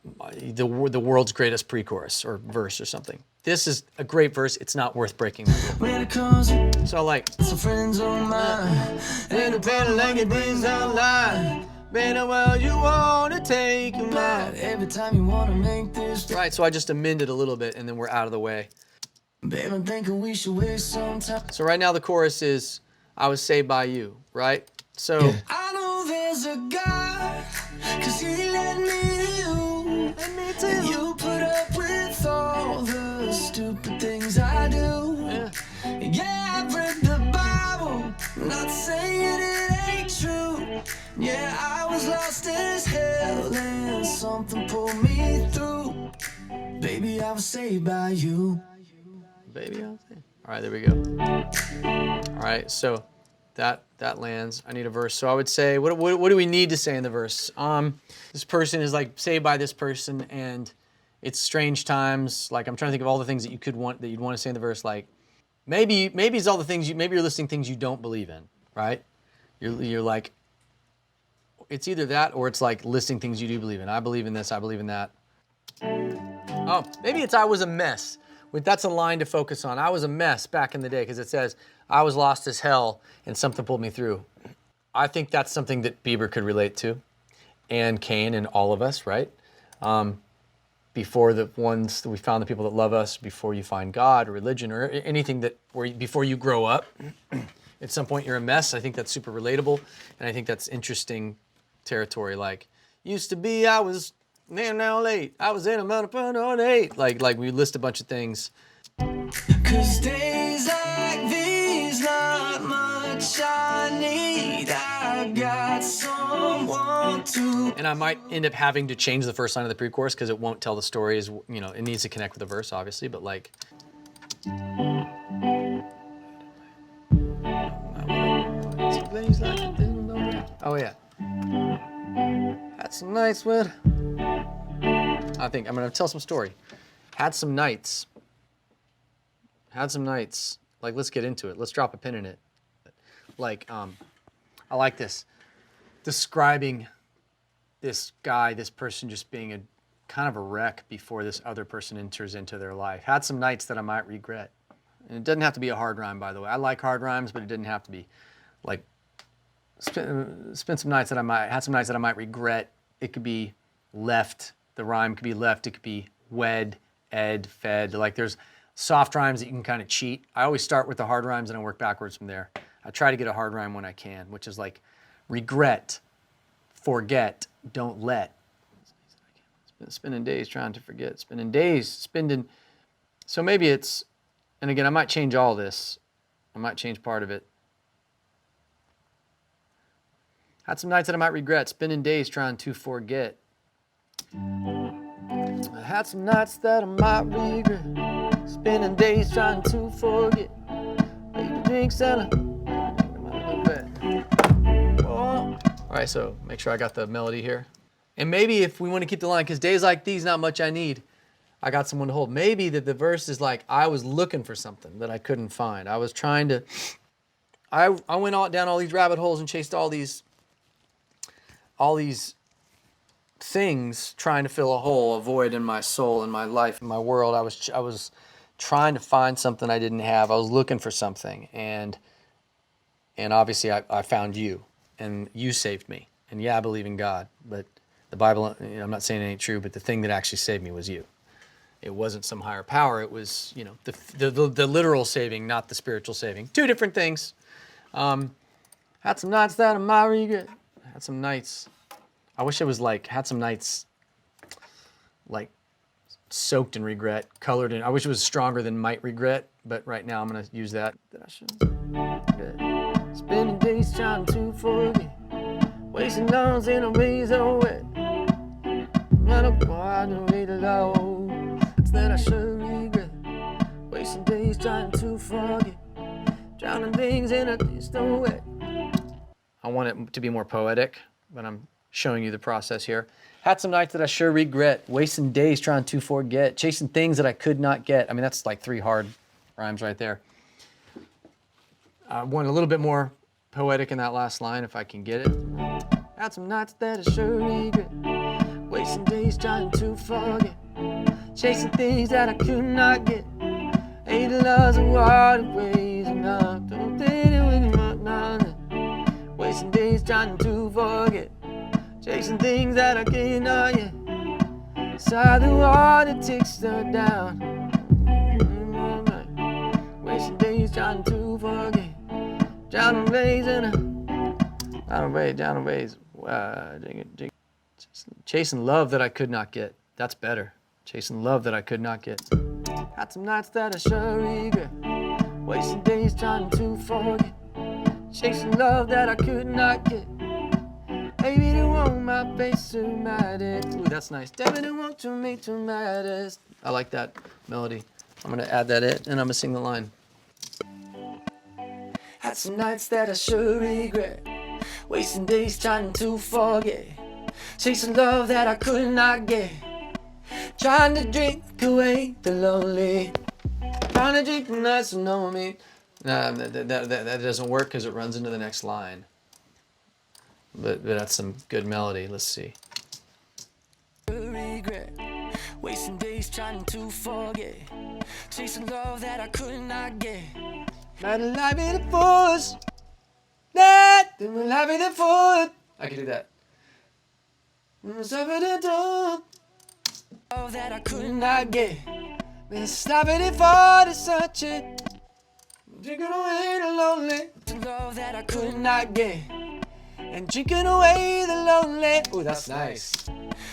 the world's greatest pre-chorus or verse or something. This is a great verse. It's not worth breaking that rule. when it comes to So like, some friends of mine, and the better like it brings online. Better well you wanna take your mind every time you wanna make this bad. right, so I just amended a little bit and then we're out of the way. Babe, I'm thinking we should waste some time. So right now the chorus is, I was saved by you, right? So I know there's a God, 'cause he led me to you. And you put up with all the stupid things I do. Yeah, I've read the Bible, not saying it ain't true. Yeah, I was lost as hell and something pulled me through. Baby, I was saved by you. baby, all right, there we go. All right, so that lands. I need a verse. So I would say, what do we need to say in the verse? This person is like saved by this person, and it's strange times. Like I'm trying to think of all the things that you'd want to say in the verse. Like maybe it's all the things maybe you're listing things you don't believe in, right? You're like, it's either that or it's like listing things you do believe in. I believe in this. I believe in that. Oh, maybe it's I was a mess. That's a line to focus on. I was a mess back in the day because it says, I was lost as hell and something pulled me through. I think that's something that Bieber could relate to, and Kane and all of us, right? Before the ones that we found the people that love us, before you find God or religion or anything before you grow up, at some point you're a mess. I think that's super relatable, and I think that's interesting territory. Like, used to be, I was now late. I was in a motherfucker on 8. Like we list a bunch of things. 'Cause days like these, not much I need. I got someone to. And I might end up having to change the first line of the pre-chorus because it won't tell the story as, it needs to connect with the verse, obviously, but like. Oh yeah. Had some nights with. I think I'm gonna tell some story. Had some nights. Like, let's get into it. Let's drop a pin in it. Like, I like this. Describing this guy, this person just being a kind of a wreck before this other person enters into their life. Had some nights that I might regret. And it doesn't have to be a hard rhyme, by the way. I like hard rhymes, but it didn't have to be. Like, spent some nights that had some nights that I might regret. It could be left. The rhyme could be left. It could be wed, ed, fed. Like, there's soft rhymes that you can kind of cheat. I always start with the hard rhymes and I work backwards from there. I try to get a hard rhyme when I can, which is like regret, forget, don't let. Spending days trying to forget, so maybe it's, and again, I might change all this. I might change part of it. Had some nights that I might regret, spending days trying to forget. I had some nights that I might regret, spending days trying to forget. Baby drinks and all right, so make sure I got the melody here. And maybe if we want to keep the line, because days like these, not much I need, I got someone to hold. Maybe that the verse is like, I was looking for something that I couldn't find. I was trying to, I went down all these rabbit holes and chased all these things, trying to fill a hole, a void in my soul, in my life, in my world. I was trying to find something I didn't have. I was looking for something, and obviously I found you, and you saved me. And yeah, I believe in God, but the Bible, I'm not saying it ain't true, but the thing that actually saved me was you. It wasn't some higher power. It was, the literal saving, not the spiritual saving. Two different things. Had some nights that I might regret. Had some nights. I wish it was had some nights like soaked in regret, colored in. I wish it was stronger than might regret, but right now I'm going to use that. I shouldn't. Spending days trying to forget. Wasting arms in a razor wet. Not a bar to read low. That I should regret. Wasting days trying to forget. Drowning things in a distant wet. I want it to be more poetic, but I'm showing you the process here. Had some nights that I sure regret. Wasting days trying to forget. Chasing things that I could not get. I mean, that's like 3 hard rhymes right there. I want a little bit more poetic in that last line if I can get it. Had some nights that I sure regret. Wasting days trying to forget. Chasing things that I could not get. Ate the loves of water ways and I don't think it with none. Wasting days trying to forget. Chasing things that I could not get. Saw the water takes her down. Wasting days trying to forget. Drowning ways and drowning ways. Chasing love that I could not get. That's better. Chasing love that I could not get. Had some nights that I sure regret. Wasting days trying to forget. Chasing love that I could not get. Baby, don't want my face to matter. Ooh, that's nice. Baby, don't want to make to matter. I like that melody. I'm gonna add that in and I'm gonna sing the line. Had some nights that I sure regret. Wasting days trying to forget. Chasing love that I could not get. Trying to drink away the lonely. Trying to drink the nights that know me. Nah, that doesn't work because it runs into the next line. But that's some good melody. Let's see. Regret. Wasting days trying to forget. Chasing love that I could not get. Not alive in the force. That alive in the force. I can do that. Love that I could not get. Been stopping it for to search it. Drinking away the lonely. Love that I could not get. And drinking away the lonely. Ooh, that's nice.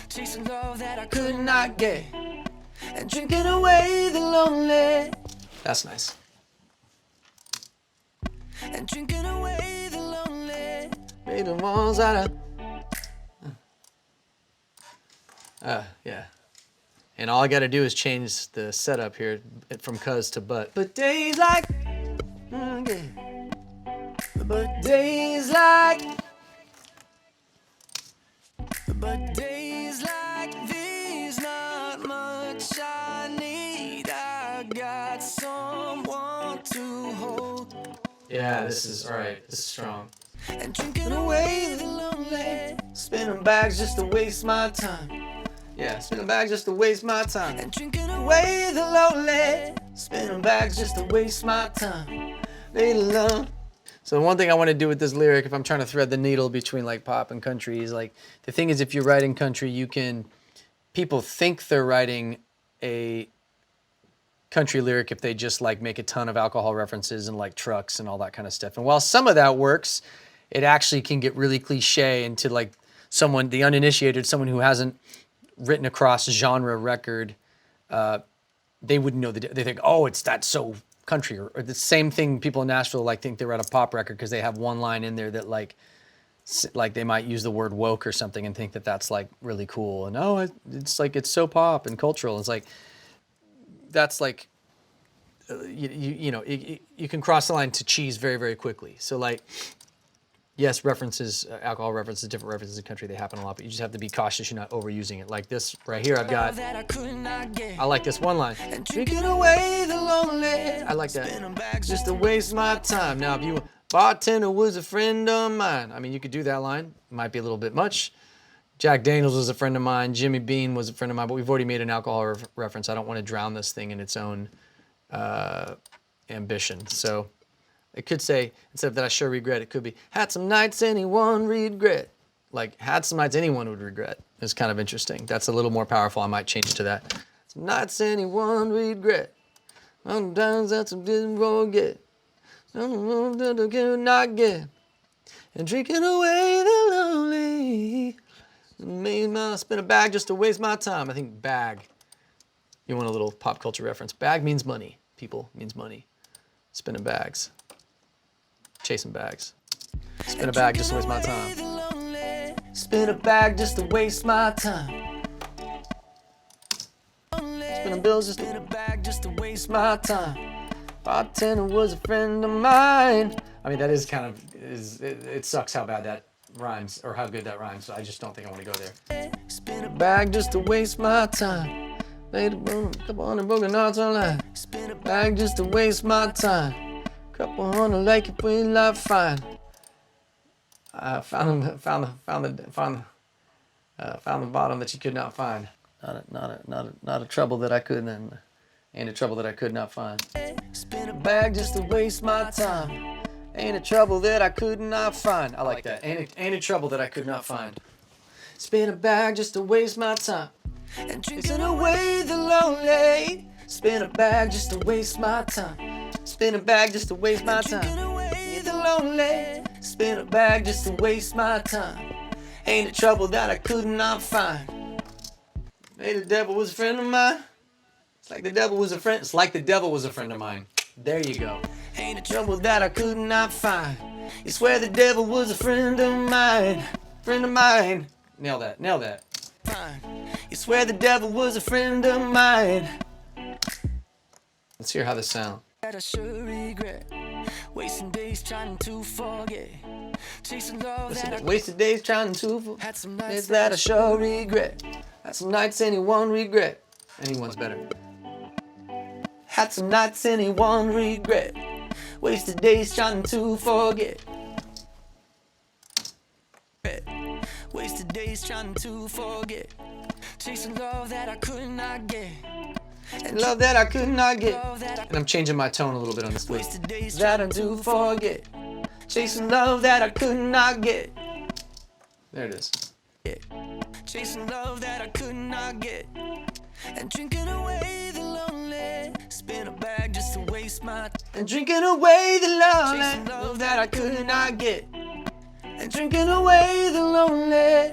Chasing love that I could not get. And drinking away the lonely. That's nice. And drinking away the lonely. Made the ones out of. Yeah. And all I gotta do is change the setup here from cuz to but. But days like, but days like, but days like these, not much I need. I got someone to hold. Yeah, this is alright. This is strong. And drinking away the lonely. Spinning bags just to waste my time. Yeah, spinning bags just to waste my time. And drinking away the lonely. Spinning bags just to waste my time. Made alone. So one thing I want to do with this lyric, if I'm trying to thread the needle between like pop and country, is like, the thing is if you're writing country, people think they're writing a country lyric if they just like make a ton of alcohol references and like trucks and all that kind of stuff. And while some of that works, it actually can get really cliche into like someone, the uninitiated, someone who hasn't written across genre record, they wouldn't know they think, oh, that's so country, or the same thing. People in Nashville like think they're at a pop record because they have one line in there that like they might use the word woke or something and think that that's like really cool. And oh, it's like it's so pop and cultural. It's like that's like you know you can cross the line to cheese very, very quickly. So like, yes, references, alcohol references, different references in country, they happen a lot, but you just have to be cautious you're not overusing it. Like this right here, I've got, I like this one line. Drinking away the lonely. I like that. Just to waste my time. Now, if you, bartender was a friend of mine. I mean, you could do that line. It might be a little bit much. Jack Daniels was a friend of mine. Jimmy Bean was a friend of mine, but we've already made an alcohol reference. I don't want to drown this thing in its own ambition. So it could say, instead of that I sure regret, it could be, had some nights anyone regret. Like, had some nights anyone would regret. It's kind of interesting. That's a little more powerful. I might change it to that. Some nights anyone regret. Sometimes that's a didn't forget. Some that I could not get. And drinking away the lonely. Made my spin a bag just to waste my time. I think bag. You want a little pop culture reference. Bag means money. People means money. Spinning bags. Chasing bags. Spin a bag just to waste my time. Spin a bag just to waste my time. Spinning bills just to waste my time. Bartender was a friend of mine. I mean, that is kind of, it sucks how bad that rhymes, or how good that rhymes, so I just don't think I want to go there. Spin a bag just to waste my time. Laid a couple hundred broken hearts online. Spin a bag just to waste my time. Couple hundred like it pretty life fine. Found the bottom that you could not find. Not a trouble that I couldn't, ain't a trouble that I could not find. Spin a bag just to waste my time. Ain't a trouble that I could not find. I like that. Ain't a trouble that I could not find. Spin a bag just to waste my time. And drinking away the lonely. Spin a bag just to waste my time. Spin a bag just to waste my time. Drinking away the lonely. Spin a bag just to waste my time. Ain't a trouble that I could not find. Hey, the devil was a friend of mine. It's like the devil was a friend. It's like the devil was a friend of mine. There you go. Ain't a trouble that I could not find. You swear the devil was a friend of mine. Friend of mine. Nail that. Nail that. You swear the devil was a friend of mine. Let's hear how this sounds. That I sure regret. Wasting days trying to forget. Chasing love that I wasted days trying to had some nights it's that I sure regret. Had some nights anyone regret. Anyone's better. Had some nights anyone regret. Wasted days trying to forget. wasted days trying to forget. Chasing love that I could not get. And love that I could not get. And I'm changing my tone a little bit on this beat. That I do forget. Chasing love that I could not get. There it is. Chasing love that I could not get. And drinking away the lonely. Spin a bag just to waste my. And drinking away the lonely. Love that I could not get. And drinking away the lonely.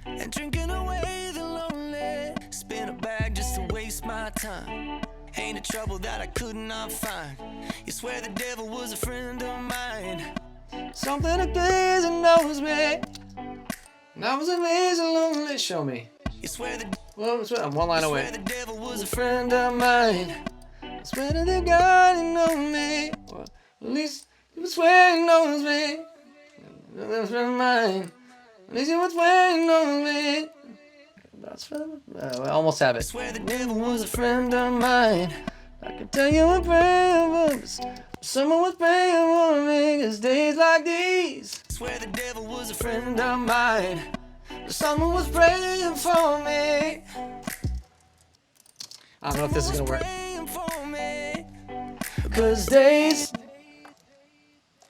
And drinking away the lonely. Spin a bag just to waste my time. Ain't a trouble that I could not find. You swear the devil was a friend of mine. Something that crazy knows me. And I was amazing lonely. Show me. You swear the I'm one line away. the devil was A friend of mine. I swear to the God he knows me. Or at least he swear he knows me. That's friend of mine. At least he was swear he knows me. That's friend. I almost have it. swear the devil Was a friend of mine. I can tell you a prayer was. Someone was praying for me. 'Cause days like these. swear the devil was a friend. Friend of mine. Someone was praying for me. I don't know if this is gonna work. Praying for me. 'Cause days.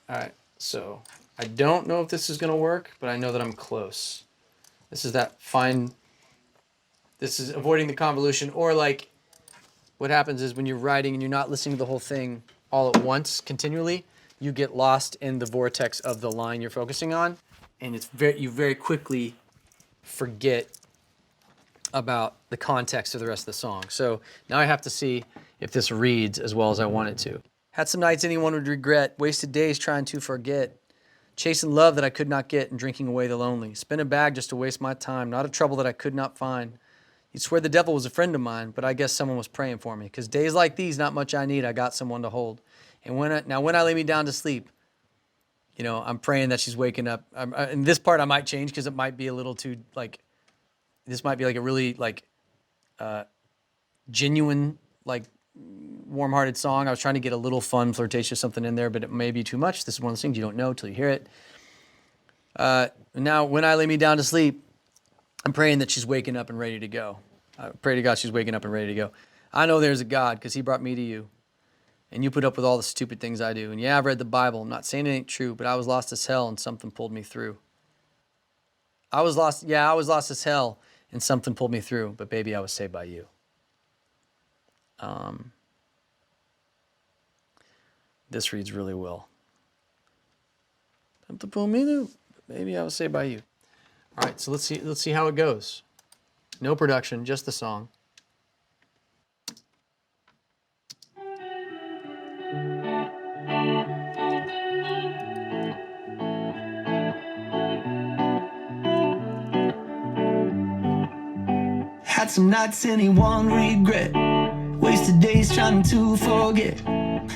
Alright, so I don't know if this is gonna work, but I know that I'm close. This is that fine. This is avoiding the convolution, or like what happens is when you're writing and you're not listening to the whole thing all at once continually, you get lost in the vortex of the line you're focusing on, and you very quickly forget about the context of the rest of the song. So now I have to see if this reads as well as I want it to. Had some nights anyone would regret, wasted days trying to forget, chasing love that I could not get and drinking away the lonely. Spin a bag just to waste my time, not a trouble that I could not find. You'd swear the devil was a friend of mine, but I guess someone was praying for me. 'Cause days like these, not much I need, I got someone to hold. And when I lay me down to sleep, you know, I'm praying that she's waking up. And this part I might change because it might be a little too, like, this might be like a really, like, genuine, like, warm-hearted song. I was trying to get a little fun, flirtatious something in there, but it may be too much. This is one of those things you don't know till you hear it. Now, when I lay me down to sleep, I'm praying that she's waking up and ready to go. I pray to God she's waking up and ready to go. I know there's a God because he brought me to you. And you put up with all the stupid things I do. And yeah, I've read the Bible. I'm not saying it ain't true, but I was lost as hell and something pulled me through. I was lost as hell and something pulled me through, but baby, I was saved by you. This reads really well. Something pulled me through, but baby, I was saved by you. All right, so let's see how it goes. No production, just the song. Had some nights anyone regret, wasted days trying to forget,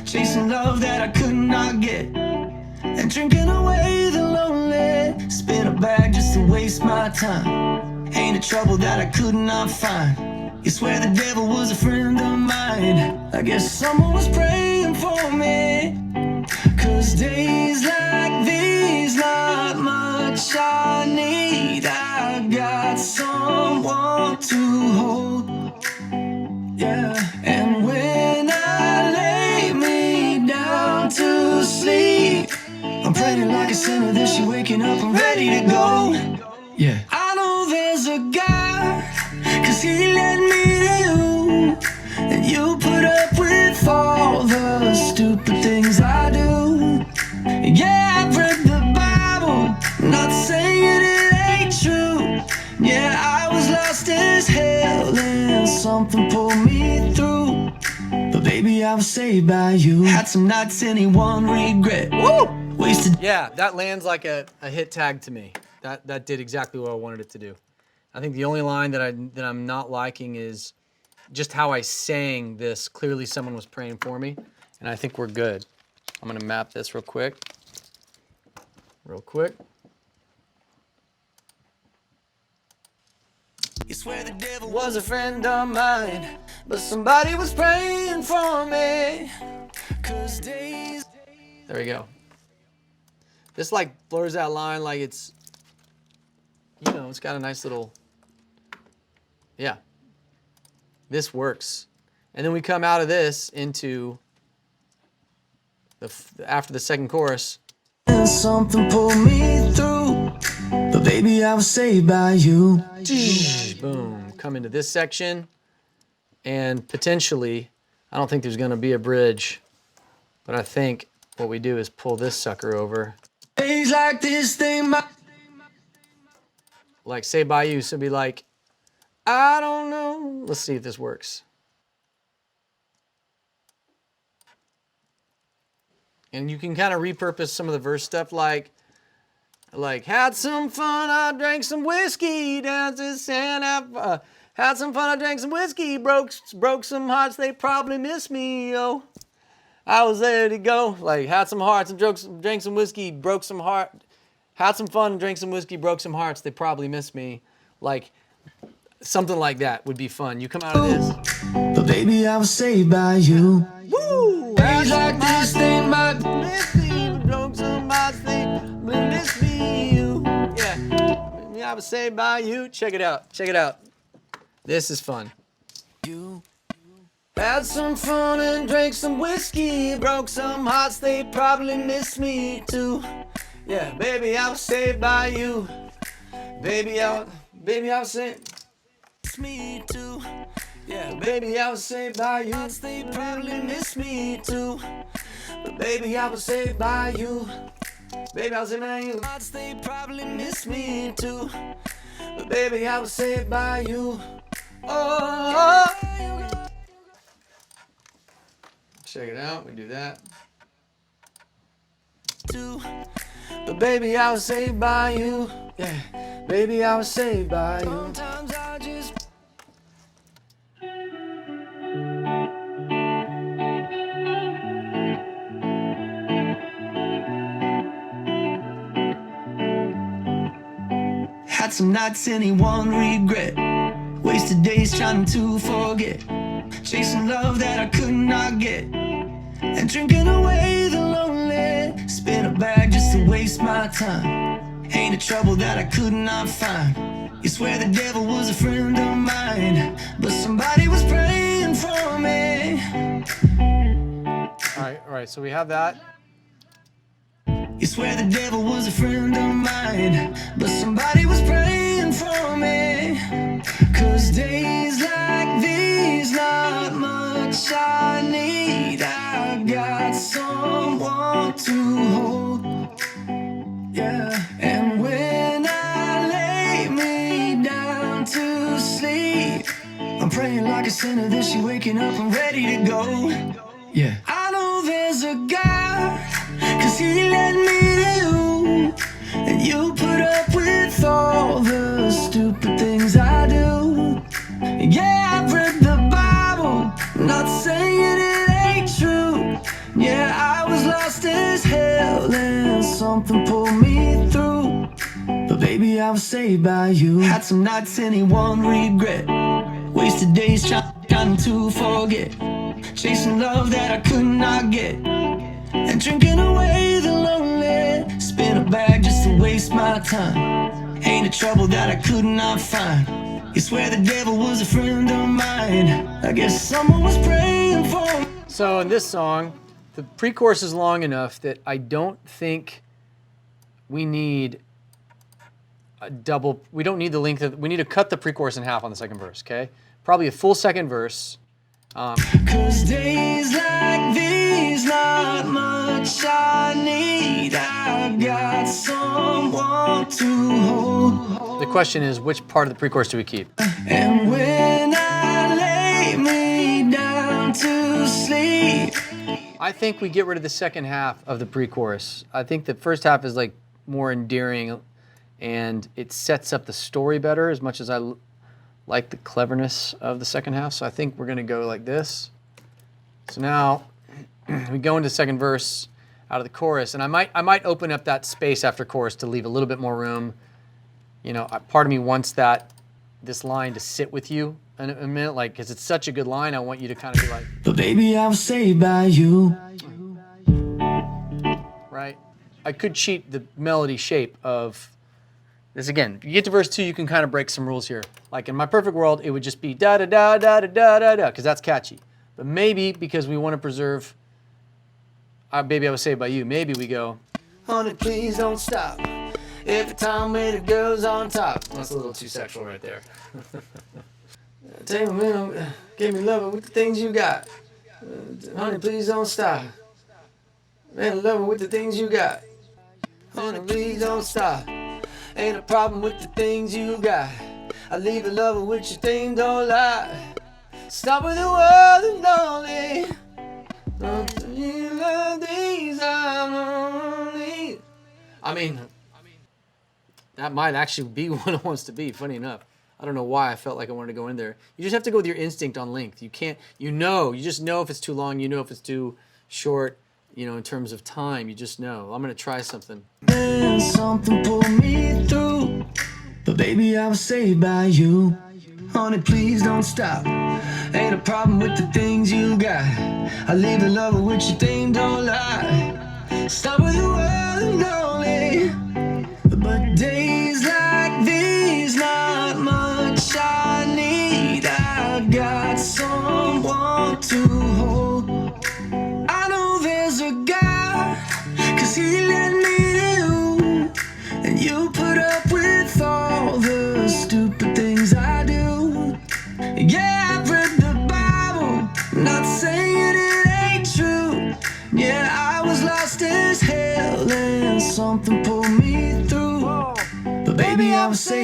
chasing love that I could not get, and drinking away the lonely. Spin a bag just to waste my time, ain't a trouble that I could not find. You swear the devil was a friend of mine, I guess someone was praying for me. 'Cause days like these, not much I need, I got someone to hold. Yeah, and when I lay me down to sleep, I'm praying like a sinner that she waking up and ready to go. Yeah, I know there's a God, 'cause he led me to you, and you put up with all the stupid things I do. Yeah, I've read the Bible, not saying it ain't true. Yeah, I was lost as hell and something pulled me through, but baby, I was saved by you. Had some nights anyone regret. Woo! Wasted. Yeah, that lands like a hit tag to me. That did exactly what I wanted it to do. I think the only line that I'm not liking is just how I sang this. Clearly someone was praying for me, and I think we're good. I'm gonna map this real quick. You swear the devil was a friend of mine, but somebody was praying for me. 'Cause days. There we go. This like blurs that line like it's, you know, it's got a nice little, yeah. This works. And then we come out of this into after the second chorus. And something pulled me through, but baby, I was saved by you. Boom. Come into this section, and potentially, I don't think there's going to be a bridge, but I think what we do is pull this sucker over. Days like this, they might. Like Saved by You, so it'd be like, I don't know. Let's see if this works. And you can kind of repurpose some of the verse stuff like had some fun, I drank some whiskey, down to Santa. Had some fun, I drank some whiskey, broke some hearts, they probably miss me, yo. I was there to go. Like, had some hearts and drank some whiskey, broke some heart. Had some fun, drank some whiskey, broke some hearts, they probably miss me. Like, something like that would be fun. You come out of this. But baby, I was saved by you. Woo! Days like this, they might. Miss me, broke some hearts, they miss me, you. Yeah, I was saved by you. Check it out. This is fun. You. Had some fun and drank some whiskey, broke some hearts, they probably miss me too. Yeah, baby, I was saved by you. Baby, I was saved. Me too. Yeah, baby, I was saved by you. They probably miss me too. But baby, I was saved by you. Baby, I was saved by you. They probably miss me too. But baby, I was saved by you. Oh. Check it out. We do that. But baby, I was saved by you. Yeah, baby, I was saved by you. Sometimes I just had some nights anyone regret. Wasted days trying to forget. Chasing love that I could not get. And drinking away the lonely. Spin a bag just to waste my time. Ain't a trouble that I could not find. You swear the devil was a friend of mine. But somebody was praying for me. All right. So we have that. You swear the devil was a friend of mine. But somebody was praying for me. 'Cause days like these, not much I need. I got someone to hold. Yeah. And when I lay me down to sleep, I'm praying like a sinner that she waking up and ready to go. Yeah. I know there's a God, 'cause he led me to you. And you put up with all the stupid things I do. Yeah, I've read the Bible, not saying it ain't true. Yeah, I was lost as hell and something pulled me through. But baby, I was saved by you. Had some nights anyone regret. Wasted days trying to forget. Chasing love that I could not get. And drinking away the lonely. Spin a bag just to waste my time. Ain't a trouble that I could not find. You swear the devil was a friend of mine. I guess someone was praying for me. So in this song, the pre-chorus is long enough that I don't think we need a double. We don't need the length of. We need to cut the pre-chorus in half on the second verse. Okay, probably a full second verse. 'Cause days like these, not much I need. I got someone to hold. The question is, which part of the pre-chorus do we keep? And when I lay me down to sleep, I think we get rid of the second half of the pre-chorus. I think the first half is like more endearing, and it sets up the story better. As much as I like the cleverness of the second half, so I think we're gonna go like this. So now we go into second verse out of the chorus, and I might open up that space after chorus to leave a little bit more room. You know, part of me wants this line to sit with you in a minute, like, because it's such a good line. I want you to kind of be like, but baby, I was saved by you. right? I could cheat the melody shape of this again. If you get to verse 2, you can kind of break some rules here. Like in my perfect world, it would just be da da da da da da da da, because that's catchy. But maybe because we want to preserve, baby, I was saved by you. Maybe we go, Honey, please don't stop. Every time with the girls on top. that's a little too sexual right there. Take a minute, give me love with the things you got. Honey, please don't stop. Man, love with the things you got. Honey, please don't stop. Ain't a problem with the things you got. I leave the lover with your thing, don't lie. Stop with the world and lonely. Don't you love these I'm lonely. I mean, that might actually be what it wants to be, funny enough. I don't know why I felt like I wanted to go in there. You just have to go with your instinct on length. You can't, you just know if it's too long, you know if it's too short, in terms of time, you just know. I'm going to try something. And something pulled me through. But baby, I was saved by you. Honey, please don't stop. Ain't a problem with the things you got. I leave the lover with your thing, don't lie. Stop with the world and lonely. But days like these, not much I need. I got someone to hold. I know there's a God, 'cause he led me to you. And you put up with all the stupid things I do. Yeah, I've read the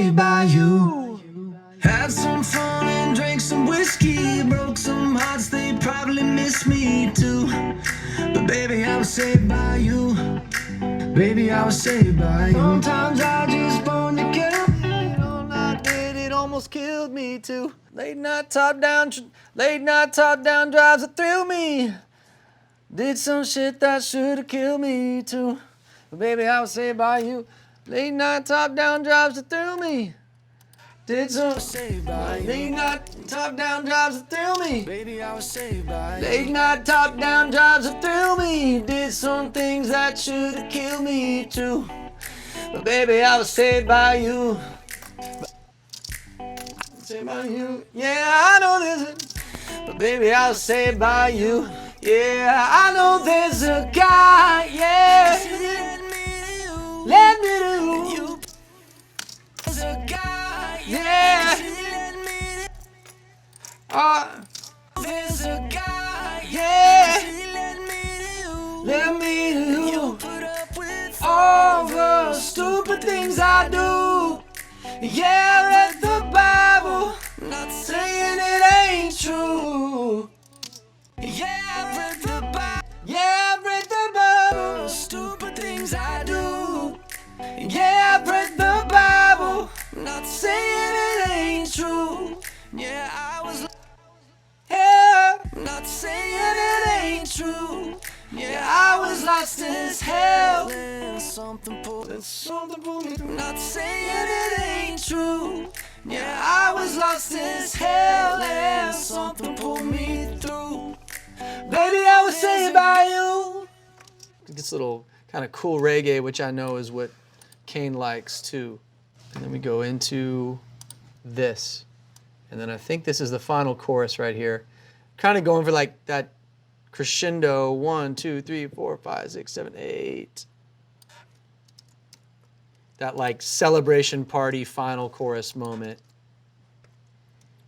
saved by you. Had some fun and drank some whiskey, broke some hearts, they probably miss me too. But baby, I was saved by you. Baby, I was saved by you. Sometimes I just want to kill me. All night did, it almost killed me too. Late night top down drives that thrill me. Did some shit that should have killed me too. But baby, I was saved by you. Late night top down drives that thrill me. Did some saved by you. late night top down drives that thrill me. Baby, I was saved by you. Late night top down drives that thrill me. Did some things that should have killed me too. But baby, I was saved by you. Saved by you. Yeah, I know this is. But baby, I was saved by you. Yeah, I know there's a guy. Yeah. Let me to you. There's a guy. Yeah. There's a guy. Yeah. Let me to you. Let me to Put up with all the stupid things I do. Yeah, I read the Bible, not saying it ain't true. Yeah, I read the Bible. Yeah, I read the Bible. Stupid things I do. Yeah, I read the Bible, Not saying it ain't true. Yeah, I was Yeah, not saying saying it ain't true. Yeah, I was lost as hell. and something pulled. Something pulled me through. Not saying Saying it ain't true. Yeah, I was lost as hell and something pulled me through. baby, I was saved by you. This little kind of cool reggae, which I know is what Kane likes too. And then we go into this. And then I think this is the final chorus right here. Kind of going for like that crescendo 1, 2, 3, 4, 5, 6, 7, 8. That like celebration party final chorus moment.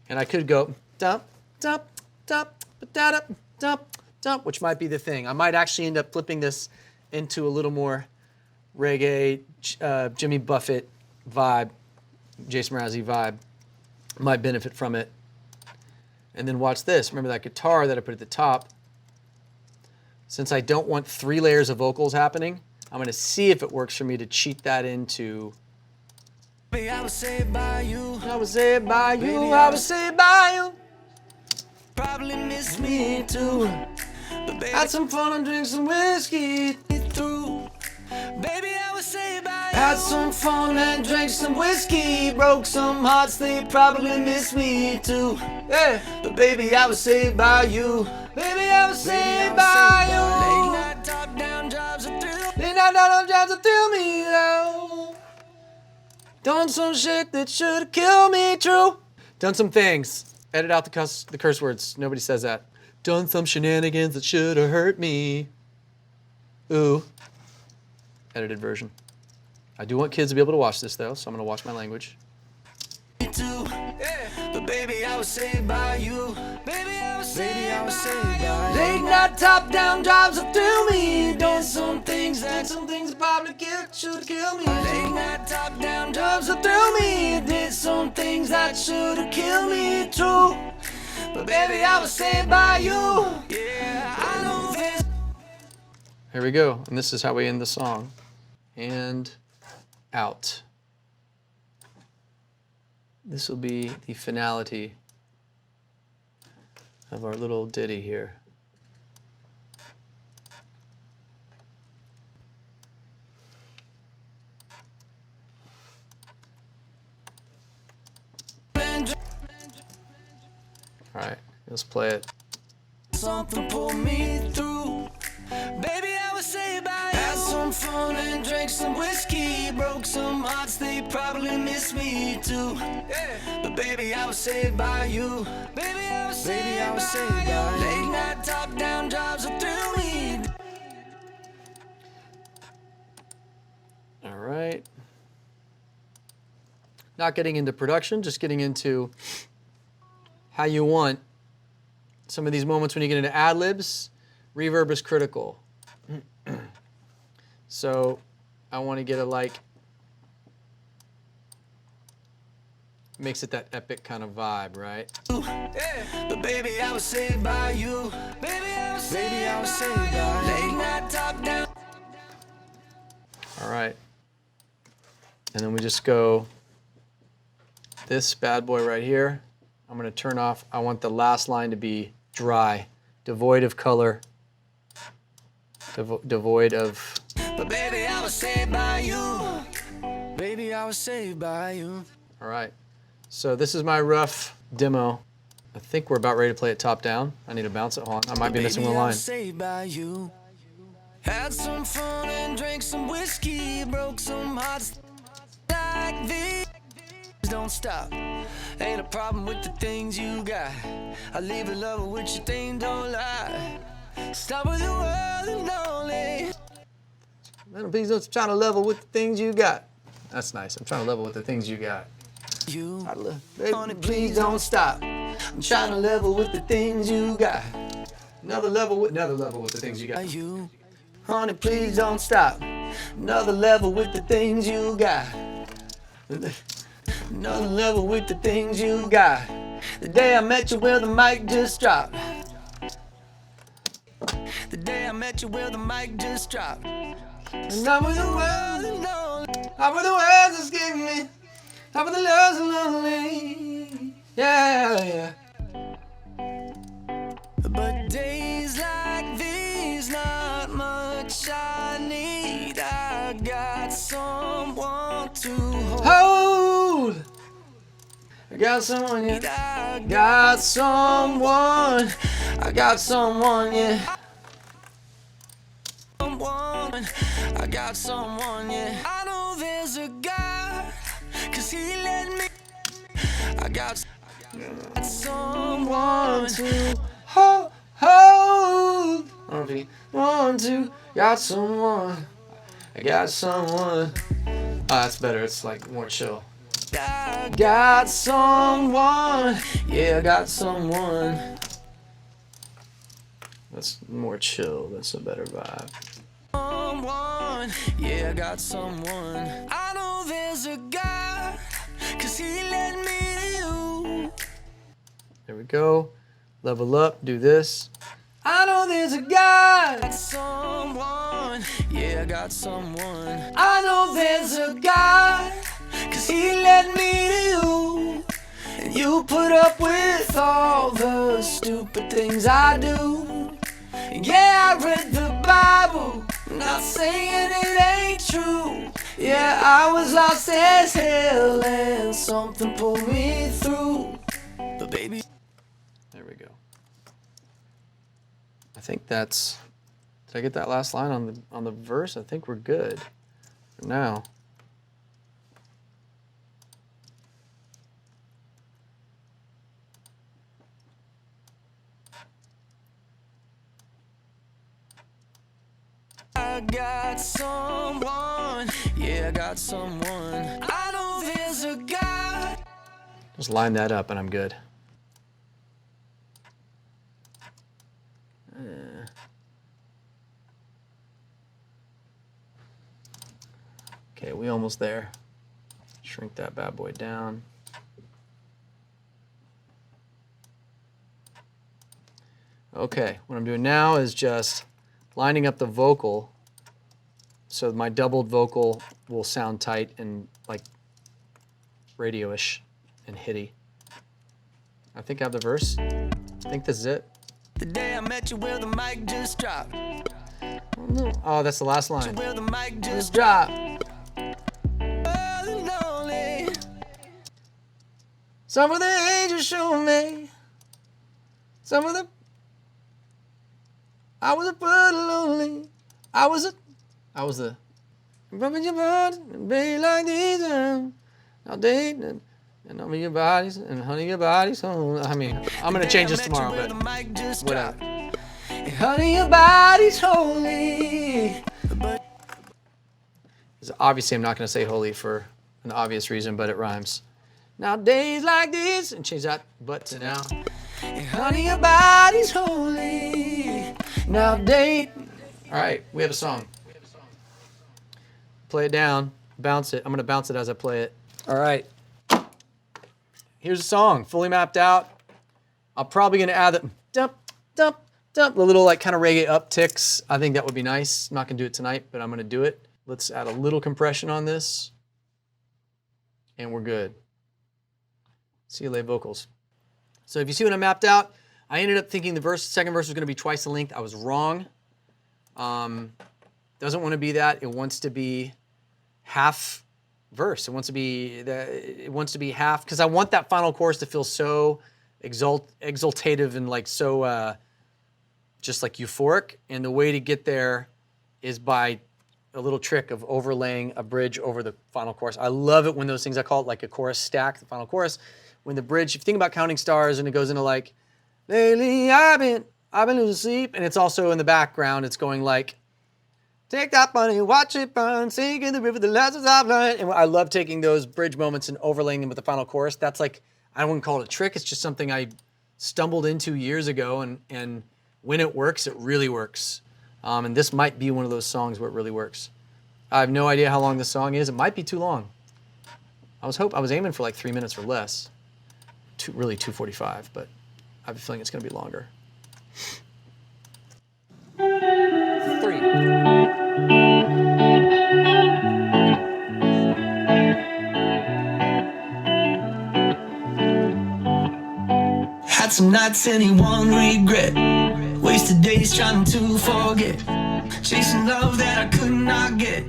And I could go dump, dump, dump, da dump, dump, which might be the thing. I might actually end up flipping this into a little more reggae, Jimmy Buffett vibe, Jason Mrazzi vibe. Might benefit from it. And then watch this. Remember that guitar that I put at the top? Since I don't want 3 layers of vocals happening, I'm going to see if it works for me to cheat that into. Baby, I was saved by you. I was saved by you, I was saved by you. Probably miss me too. But baby, Had some fun and drink some whiskey. through. Baby, I was saved by you. Had some fun and drank some whiskey. Broke some hearts, they probably miss me too. Yeah, but baby, I was saved by you. Baby, I was saved by Late you. night top down drives a thrill. Late night down jobs to thrill me out. Done some shit that should kill me, true. Done some things. Edit out the curse words. Nobody says that. Done some shenanigans that should have hurt me. Ooh. Edited version. I do want kids to be able to watch this though, so I'm gonna watch my language. Too. But baby, I was saved by you. Baby, I was saved by you. Late night top down drives up through me. Done some things probably should kill me. Late night top down Drives up through me. Did some things that should have killed me too. But baby, I was saved by you. Yeah, I know this. Here we go, and this is how we end the song. And out. This will be the finality of our little ditty here. All right, let's play it. Something pulled me through. Baby, I was saved by you. Had some fun and drank some whiskey. Broke some hearts, they probably miss me too. But baby, I was saved by you. Baby, I was saved by you. Late night top down drives a thrill me. All right. Not getting into production, just getting into how you want some of these moments when you get into ad-libs. Reverb is critical. So I want to get a like makes it that epic kind of vibe, right? But baby, I was saved by you. Baby, I was saved by you. Late night top down. All right. And then we just go this bad boy right here. I'm gonna turn off, I want the last line to be dry, devoid of color, devoid of... But baby, I was saved by you. Baby, I was saved by you. All right, so this is my rough demo. I think we're about ready to play it top down. I need to bounce it on. I might be missing one Baby, I line. was saved by you. Had some fun and drank some whiskey, broke some hearts like these. Don't stop. Ain't a problem with the things you got. I leave a lover with your thing, don't lie. Stop with the world and lonely. Man, please don't try to level with the things you got. That's nice. I'm trying to level with the things you got. You, Baby, please don't stop. I'm trying to level with the things you got. Another level with the things you got. you. Honey, please don't stop. Another level with the things you got. Another level with the things you got. The day I met you where the mic just dropped. The day I met you where the mic just dropped. And I'm with the world and lonely. I'm with the words that's giving me. I'm with the loves and lonely. Yeah. But days like these, not much I need. I got someone to Hold. I got someone, yeah. I Got someone. I got someone, yeah. someone. I got someone, yeah. I know there's a God, 'cause he let me. I got someone to hold. Want to. Got someone. I got someone. Oh, that's better. It's like more chill. I Got someone. Yeah, I got someone. That's more chill. That's a better vibe. someone. Yeah, I got someone. I know there's a God, 'cause he led me to you. There we go. Level up. Do this. I know there's a God. Someone. Yeah, I got someone. I know there's a God. 'Cause he led me to you. And you put up with all the stupid things I do. Yeah, I read the Bible, not saying it ain't true. Yeah, I was lost as hell and something pulled me through. But baby, There we go. I think that's... Did I get that last line on the verse? I think we're good for now. I got someone. Yeah, I got someone. I know there's a God. Just line that up and I'm good. Okay, we almost there. Shrink that bad boy down. Okay, what I'm doing now is just lining up the vocal so my doubled vocal will sound tight and like radio-ish and hitty. I think I have the verse. I think this is it. The day I met you where the mic just dropped. Oh, that's the last line. Where the mic just Drop. lonely. Some of the angels show me. Some of the... I was a bird lonely. I was the... Rubbing your body and baby like these. Now dating and I'm in your bodies and honey your bodies home. I mean, I'm gonna change this tomorrow, but whatever. Honey your body's holy. Obviously, I'm not gonna say holy for an obvious reason, but it rhymes. Now days like this, and change that but to now. Honey your body's holy. Now date. All right, we have a song. Play it down, bounce it. I'm gonna bounce it as I play it. All right. here's a song, fully mapped out. I'm probably gonna add the dump, dump, dump, the little like kind of reggae upticks. I think that would be nice. I'm not gonna do it tonight, but I'm gonna do it. Let's add a little compression on this. And we're good. See you later, vocals. So if you see what I mapped out, I ended up thinking the second verse was gonna be twice the length. I was wrong. Doesn't want to be that. It wants to be half verse. It wants to be half, because I want that final chorus to feel so exultative and like so just like euphoric. And the way to get there is by a little trick of overlaying a bridge over the final chorus. I love it when those things, I call it like a chorus stack, the final chorus. When the bridge, if you think about Counting Stars and it goes into like, lately I've been losing sleep, and it's also in the background, it's going like, take that money, watch it burn, sink in the river, the lessons I've learned. And I love taking those bridge moments and overlaying them with the final chorus. That's like, I wouldn't call it a trick, it's just something I stumbled into years ago, and when it works, it really works. And this might be one of those songs where it really works. I have no idea how long this song is. It might be too long. I was aiming for like 3 minutes or less. Really 2:45, but I have a feeling it's gonna be longer. 3. Had some nights anyone regret, wasted days trying to forget, chasing love that I could not get,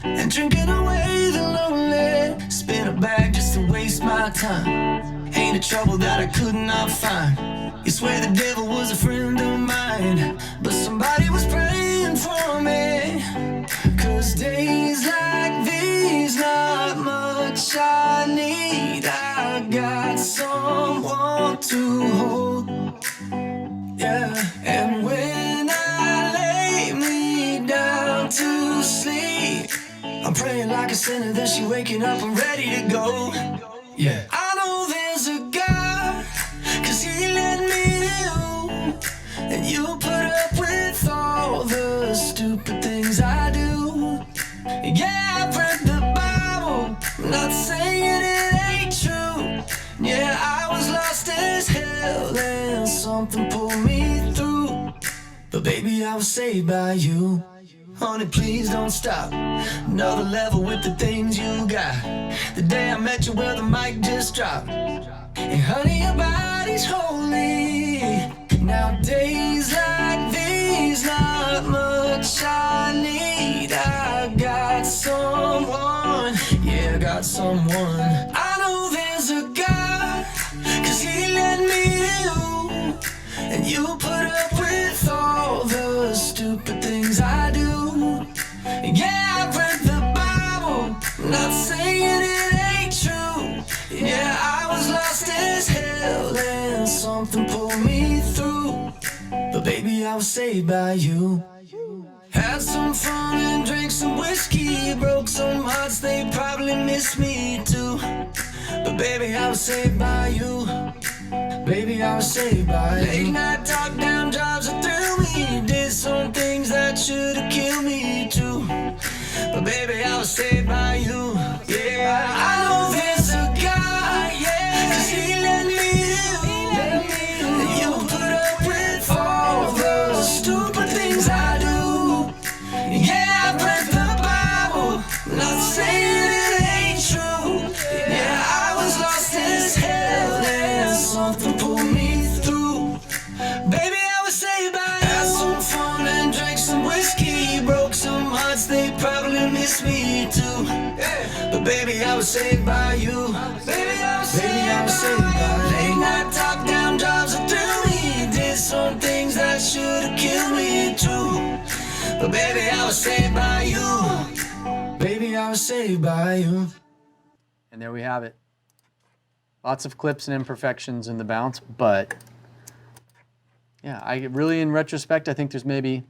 and drinking away the lonely. Spin a bag just to waste my time. Ain't a trouble that I could not find. You swear the devil was a friend of mine, but somebody was praying for me. 'Cause days like these, not much I need. I got someone to hold, yeah. And when I lay me down to sleep, I'm praying like a sinner, then she waking up and ready to go, yeah. I know there's a God, 'cause he led me to you, and you put up with all the stupid things I do. Yeah, I've read the Bible, not saying it ain't true. Yeah, I was lost as hell and something pulled me through, but baby, I was saved by you. Honey, please don't stop. Another level with the things you got. The day I met you, well, the mic just dropped. And honey, your body's holy. Now days like these, not much I need. I got someone, yeah, I got someone. I know there's a God, 'cause he led me to you, and you put up with all the stupid things I do. Yeah, I've read the Bible, not saying it ain't true. Yeah, I was lost as hell and something pulled me through, but baby, I was saved by you. Had some fun and drank some whiskey, broke some hearts, they probably miss me too, but baby, I was saved by you. Baby, I was saved by you. Late night talk, down jobs that thrill me, did some things that should've killed me too, but baby, I was saved by you. Yeah, I know there's a God, yeah, 'cause he led me to you, and you put up with all the stupid things I do. Yeah, I've read the Bible, not saying it ain't true. Yeah, I was lost as hell and something pulled me through. Baby, I was saved by you. Had some fun and drank some whiskey, broke some hearts, they probably miss me too, but baby, I was saved by you. Baby, I was saved by you. Late night talk, down jobs that thrill me, did some things that should've killed me too, but baby, I was saved by you. Baby, I was saved by you. And there we have it. Lots of clips and imperfections in the bounce, but yeah, I really, in retrospect, I think there's maybe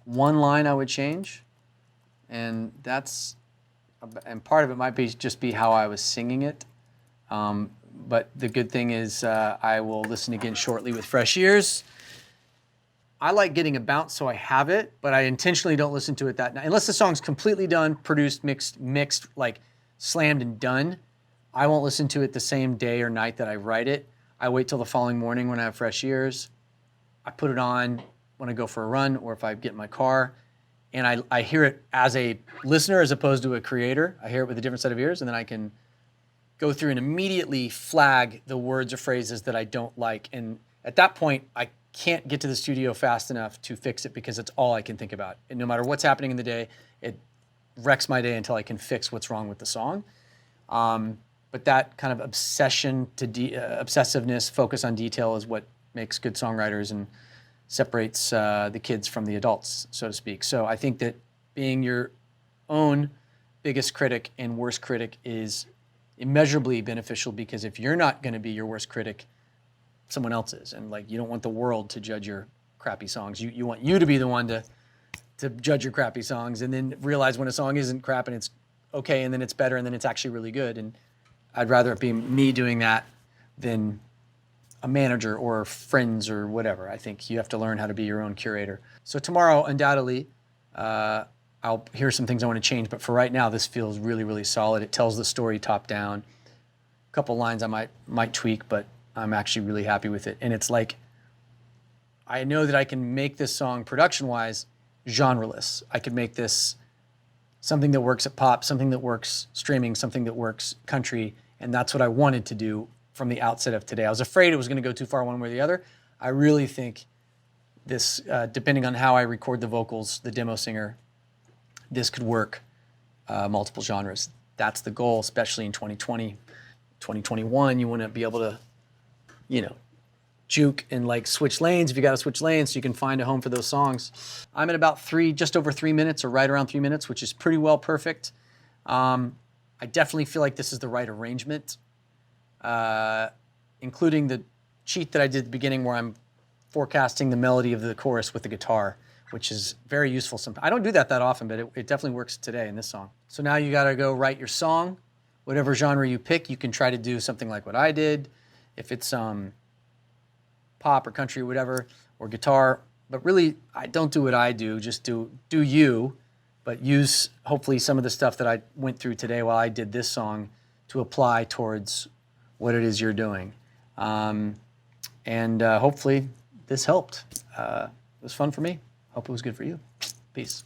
one line I would change, and part of it might be just be how I was singing it. But the good thing is I will listen again shortly with fresh ears. I like getting a bounce so I have it, but I intentionally don't listen to it that night. Unless the song's completely done, produced, mixed, like slammed and done, I won't listen to it the same day or night that I write it. I wait till the following morning when I have fresh ears. I put it on when I go for a run or if I get in my car, and I hear it as a listener as opposed to a creator. I hear it with a different set of ears, and then I can go through and immediately flag the words or phrases that I don't like. And at that point, I can't get to the studio fast enough to fix it because it's all I can think about. And no matter what's happening in the day, it wrecks my day until I can fix what's wrong with the song. But that kind of obsession to obsessiveness, focus on detail is what makes good songwriters and separates the kids from the adults, so to speak. So I think that being your own biggest critic and worst critic is immeasurably beneficial, because if you're not going to be your worst critic, someone else is. And like, you don't want the world to judge your crappy songs. You want you to be the one to judge your crappy songs, and then realize when a song isn't crap and it's okay, and then it's better, and then it's actually really good. And I'd rather it be me doing that than a manager or friends or whatever. I think you have to learn how to be your own curator. So tomorrow, undoubtedly, I'll hear some things I want to change, but for right now, this feels really, really solid. It tells the story top down. A couple lines I might tweak, but I'm actually really happy with it. And it's like, I know that I can make this song production-wise genreless. I could make this something that works at pop, something that works streaming, something that works country, and that's what I wanted to do from the outset of today. I was afraid it was going to go too far one way or the other. I really think this, depending on how I record the vocals, the demo singer, this could work multiple genres. That's the goal, especially in 2020. 2021, you want to be able to, juke and like switch lanes if you got to switch lanes so you can find a home for those songs. I'm at about just over 3 minutes, or right around 3 minutes, which is pretty well perfect. I definitely feel like this is the right arrangement, including the cheat that I did at the beginning where I'm forecasting the melody of the chorus with the guitar, which is very useful sometimes. I don't do that often, but it definitely works today in this song. So now you got to go write your song. Whatever genre you pick, you can try to do something like what I did. If it's pop or country or whatever, or guitar. But really, I don't do what I do. Just do you, but use hopefully some of the stuff that I went through today while I did this song to apply towards what it is you're doing. And hopefully this helped. It was fun for me. Hope it was good for you. Peace.